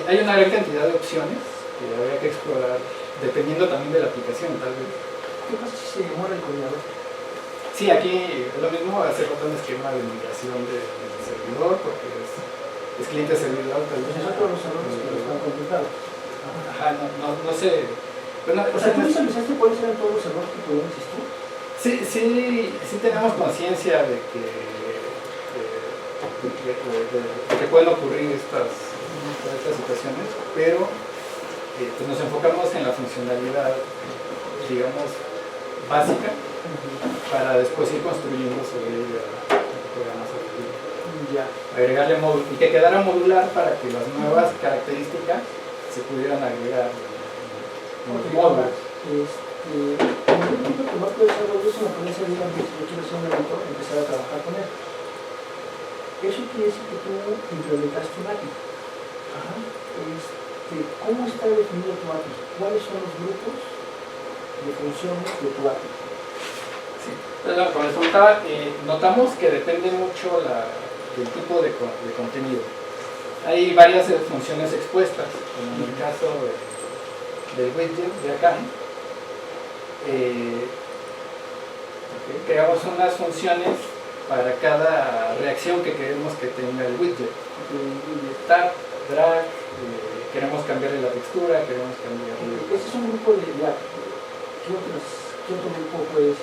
Hay una gran cantidad de opciones que habría que explorar, dependiendo también de la aplicación, tal vez. ¿Qué pasa si se demora el coordinador? Sí, aquí es lo mismo, hacer un esquema de migración del servidor, porque es cliente-servidor. Pues es otro de los errores que están complicados. Ajá, no sé. Bueno, O sea, ¿tú visualizaste cuáles eran todos los errores que podían existir? Sí tenemos conciencia de que pueden ocurrir estas situaciones, pero pues nos enfocamos en la funcionalidad, digamos, básica, para después ir construyendo sobre ella programas activos. Ya. Agregarle módulo y que quedara modular para que las nuevas características se pudieran agregar en los módulos. En el momento que Marco desarrolló eso, me parece bien, yo quiero ser un editor, empezar a trabajar con él. Eso quiere decir que tú implementaste un API. Ajá. ¿Cómo está definido tu API? ¿Cuáles son los grupos de funciones de tu API? Sí. Entonces, como les comentaba, notamos que depende mucho del tipo de contenido. Hay varias funciones expuestas, como en el caso del widget de acá. Creamos unas funciones para cada reacción que queremos que tenga el widget. Tap, drag, queremos cambiarle la textura, queremos cambiarle... Ese es un grupo de API. ¿Qué otro grupo puedes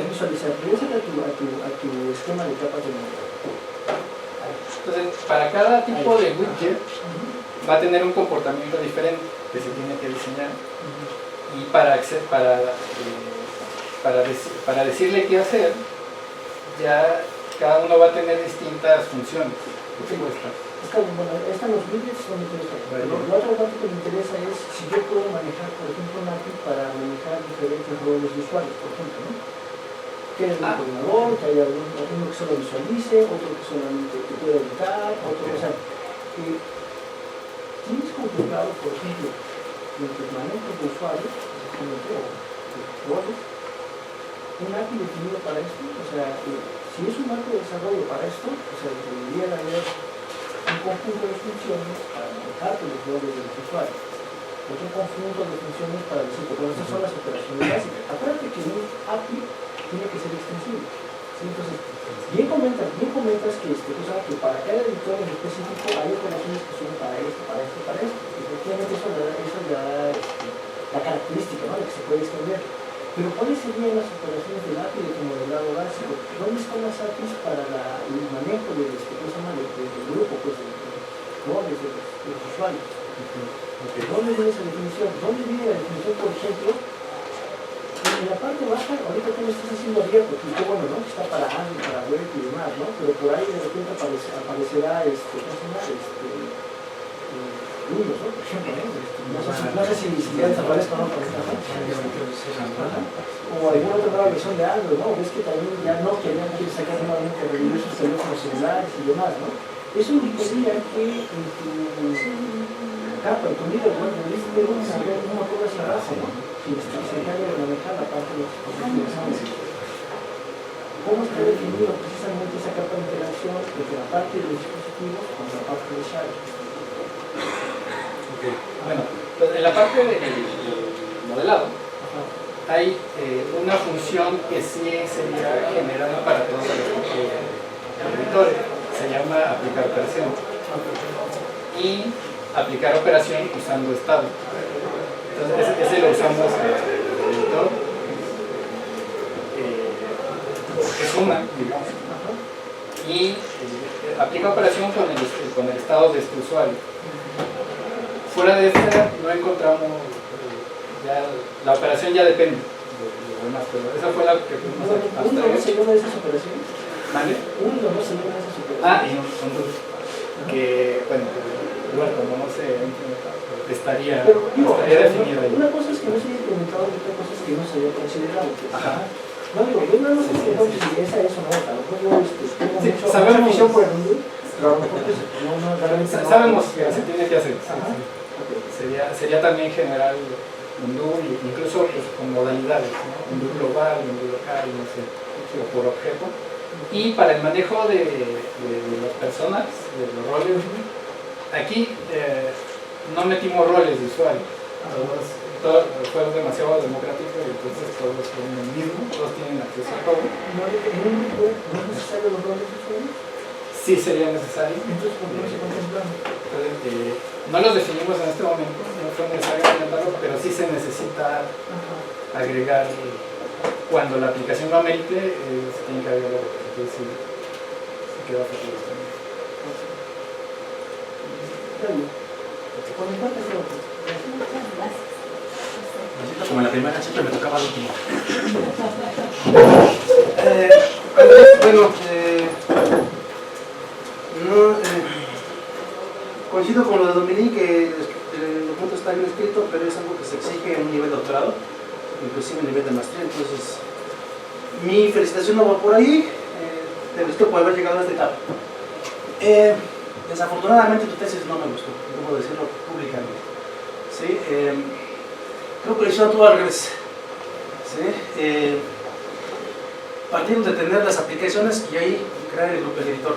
visualizar? Regresa a tu esquema de capas de modelo. Entonces, para cada tipo de widget va a tener un comportamiento diferente que se tiene que diseñar. Y para decirle qué hacer, ya cada uno va a tener distintas funciones expuestas. Está bien, bueno, están los widgets donde quiero estar. Vale. La otra parte que me interesa es si yo puedo manejar, por ejemplo, un API para manejar diferentes roles de usuarios, por ejemplo, ¿no? Que haya un coordinador, que haya uno que solo visualice, otro que solamente que pueda editar, otro, o sea, ¿tienes contemplado, por ejemplo, los manejos de usuarios, exactamente, o de roles, un API definido para esto? O sea, si es un marco de desarrollo para esto, o sea, debería haber un conjunto de funciones para manejar los roles de los usuarios, otro conjunto de funciones para decir, bueno, estas son las operaciones básicas. Acuérdate que un API tiene que ser extensible. ¿Sí? Entonces, bien comentas que para cada editor en específico hay operaciones que son para esto, para esto, para esto. Efectivamente, eso le da la característica, ¿no?, de que se puede extender. Pero ¿cuáles serían las operaciones del API de tu modelado básico? ¿Dónde están las APIs para el manejo del grupo, pues, de los usuarios? Okay. ¿Dónde viene esa definición? ¿Dónde viene la definición, por ejemplo? En la parte baja, ahorita tú me estás haciendo abierto, y qué bueno, ¿no?, que está para Android, para web y demás, ¿no? Pero por ahí de repente aparecerá, Windows, ¿no?, por ejemplo, ¿no? No sé si ya desaparezco o no, por ejemplo, o alguna otra nueva versión de Android, ¿no? Ves que también ya Nokia ya quiere sacar nuevamente revivir sus teléfonos celulares y demás, ¿no? Eso implicaría que en tu capa, en tu líder, bueno, debes tener una cosa hacia abajo, ¿no?, que se encarga de manejar la parte de los dispositivos. ¿Cómo está definido precisamente esa capa de interacción entre la parte de los dispositivos con la parte de Share? Okay. Bueno, pues en la parte del modelado hay una función que sí sería generada para todos los editores, se llama aplicar operación, y aplicar operación usando estado. Entonces ese lo usamos en el editor, es una, digamos, y aplica operación con el estado de este usuario. Fuera de esta no encontramos, la operación ya depende de lo demás, pero esa fue la que fuimos hasta ¿Uno no se llama esas operaciones? ¿Vale? Uno no se llama esas operaciones. Y son dos, que, bueno, igual como no se ha implementado, estaría definido ahí. Una cosa es que no se haya implementado y otra cosa es que no se haya considerado. Ajá. No digo, yo no sé si esa es o no, a lo mejor yo tengo sabemos, mucha afición por el mundo, pero a lo mejor pues, realmente no. Sabemos que se tiene que hacer. Ajá. Sería también generar un DU, incluso pues, con modalidades, ¿no? Un DU global, un DU local, no sé, o por objeto. Y para el manejo de las personas, de los roles, aquí no metimos roles de usuario. Todos fueron demasiado democráticos y entonces todos son el mismo, todos tienen acceso a todo. ¿No es necesario los roles de usuario? Sí sería necesario. Entonces, ¿por qué no se contemplan? Entonces, no los definimos en este momento, no fue necesario implementarlo, pero sí se necesita agregar, cuando la aplicación lo amerite, se tiene que agregar, entonces sí, se queda futuro también. Está bien. Por mi parte, creo que. Gracias. Como en la primera siempre me tocaba el último. Coincido con lo de Dominique, que el documento está bien escrito, pero es algo que se exige en un nivel de doctorado, inclusive en nivel de maestría. Entonces, mi felicitación no va por ahí, te felicito por haber llegado a esta etapa. Desafortunadamente tu tesis no me gustó, debo decirlo públicamente. ¿Sí? Creo que lo hicieron todo al revés. ¿Sí? Partimos de tener las aplicaciones y ahí crear el grupo del editor.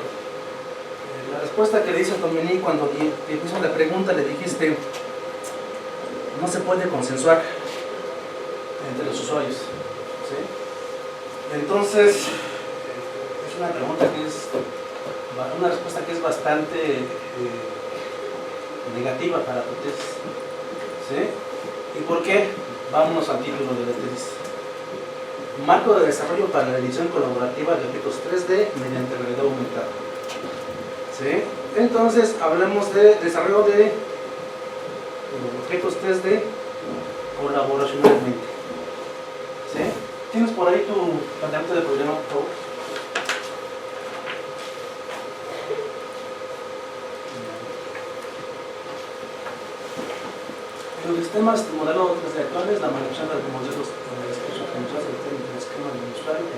La respuesta que le hizo Dominique cuando le hizo la pregunta, le dijiste: no se puede consensuar entre los usuarios. ¿Sí? Entonces, es una pregunta que es una respuesta que es bastante negativa para tu tesis. ¿Sí? ¿Y por qué? Vámonos al título de la tesis. Marco de desarrollo para la edición colaborativa de objetos 3D mediante realidad aumentada. ¿Sí? Entonces, hablemos de desarrollo de objetos 3D colaboracionalmente. ¿Sí? ¿Tienes por ahí tu planteamiento de problema, por favor? los sistemas de modelo 3D actuales, la manipulación de los modelos de descripción general se obtiene del esquema del usuario y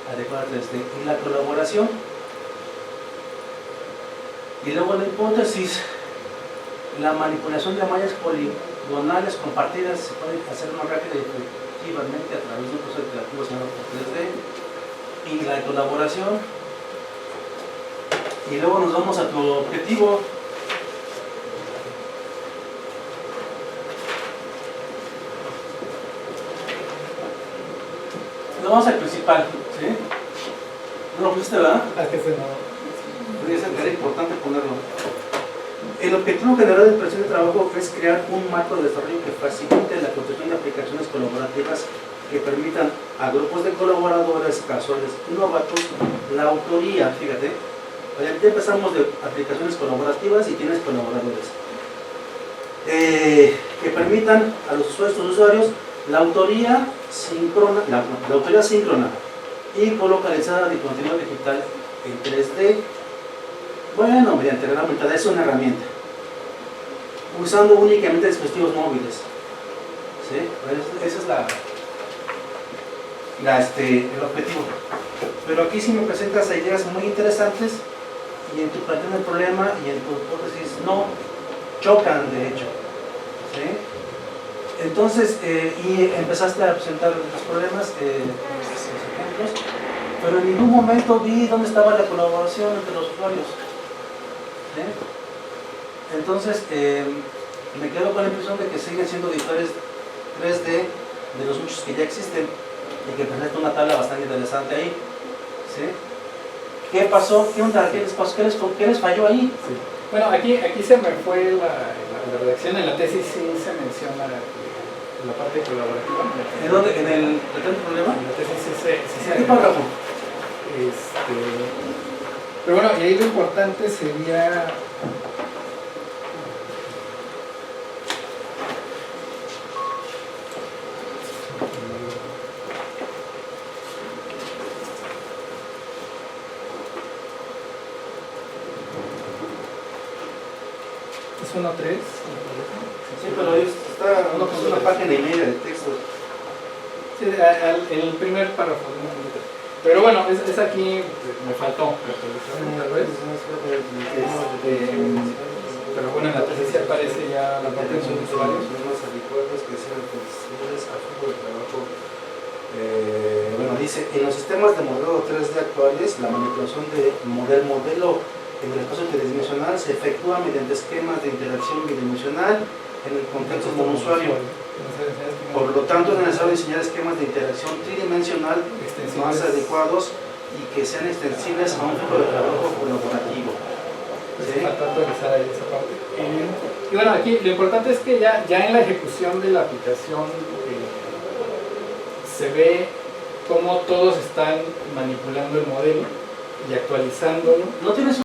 adecuada 3D y la colaboración. Y luego la hipótesis, la manipulación de mallas poligonales compartidas se puede hacer más rápida y efectivamente a través de un proceso iterativo llamado 3D y la colaboración. Y luego nos vamos a tu objetivo. Nos vamos al principal, ¿sí? ¿No lo pusiste, verdad? Era importante ponerlo. El objetivo general del proceso de trabajo es crear un marco de desarrollo que facilite la construcción de aplicaciones colaborativas que permitan a grupos de colaboradores casuales y novatos la autoría. Fíjate, ya empezamos de aplicaciones colaborativas y tienes colaboradores que permitan a los usuarios la autoría síncrona, la autoría síncrona y colocalizada de contenido digital en 3D. Bueno, mediante la herramienta, es una herramienta usando únicamente dispositivos móviles, ¿sí? Ese es el objetivo. Pero aquí sí me presentas ideas muy interesantes y en tu planteamiento del problema y en tu hipótesis no chocan, de hecho, ¿sí? Entonces, y empezaste a presentar los problemas, los ejemplos, pero en ningún momento vi dónde estaba la colaboración entre los usuarios, ¿sí? Entonces, me quedo con la impresión de que siguen siendo editores 3D de los muchos que ya existen y que presenta una tabla bastante interesante ahí, ¿sí? ¿Qué pasó? ¿Qué onda? ¿Qué les pasó? ¿Qué les falló ahí? Sí. Bueno, aquí se me fue la redacción. En la tesis sí se menciona la parte colaborativa. ¿En dónde? ¿En el problema? En la tesis sí se ¿Qué párrafo? Pero bueno, y ahí lo importante sería... Es 1.3. Sí, pero está una página y media de texto. Sí, el primer párrafo. Pero bueno, es aquí, me faltó. Tal vez. Pero bueno, en la tesis aparece ya la parte de los usuarios. Que sean flexibles a flujo de trabajo. Bueno, dice, en los sistemas de modelo 3D actuales, la manipulación de modelo en el espacio tridimensional se efectúa mediante esquemas de interacción bidimensional en el contexto de un usuario. Por lo tanto, es necesario diseñar esquemas de interacción tridimensional más adecuados y que sean extensibles a un flujo de trabajo colaborativo. ¿Sí? Falta actualizar ahí esa parte. Y bueno, aquí lo importante es que ya en la ejecución de la aplicación se ve cómo todos están manipulando el modelo y actualizándolo. ¿No tienes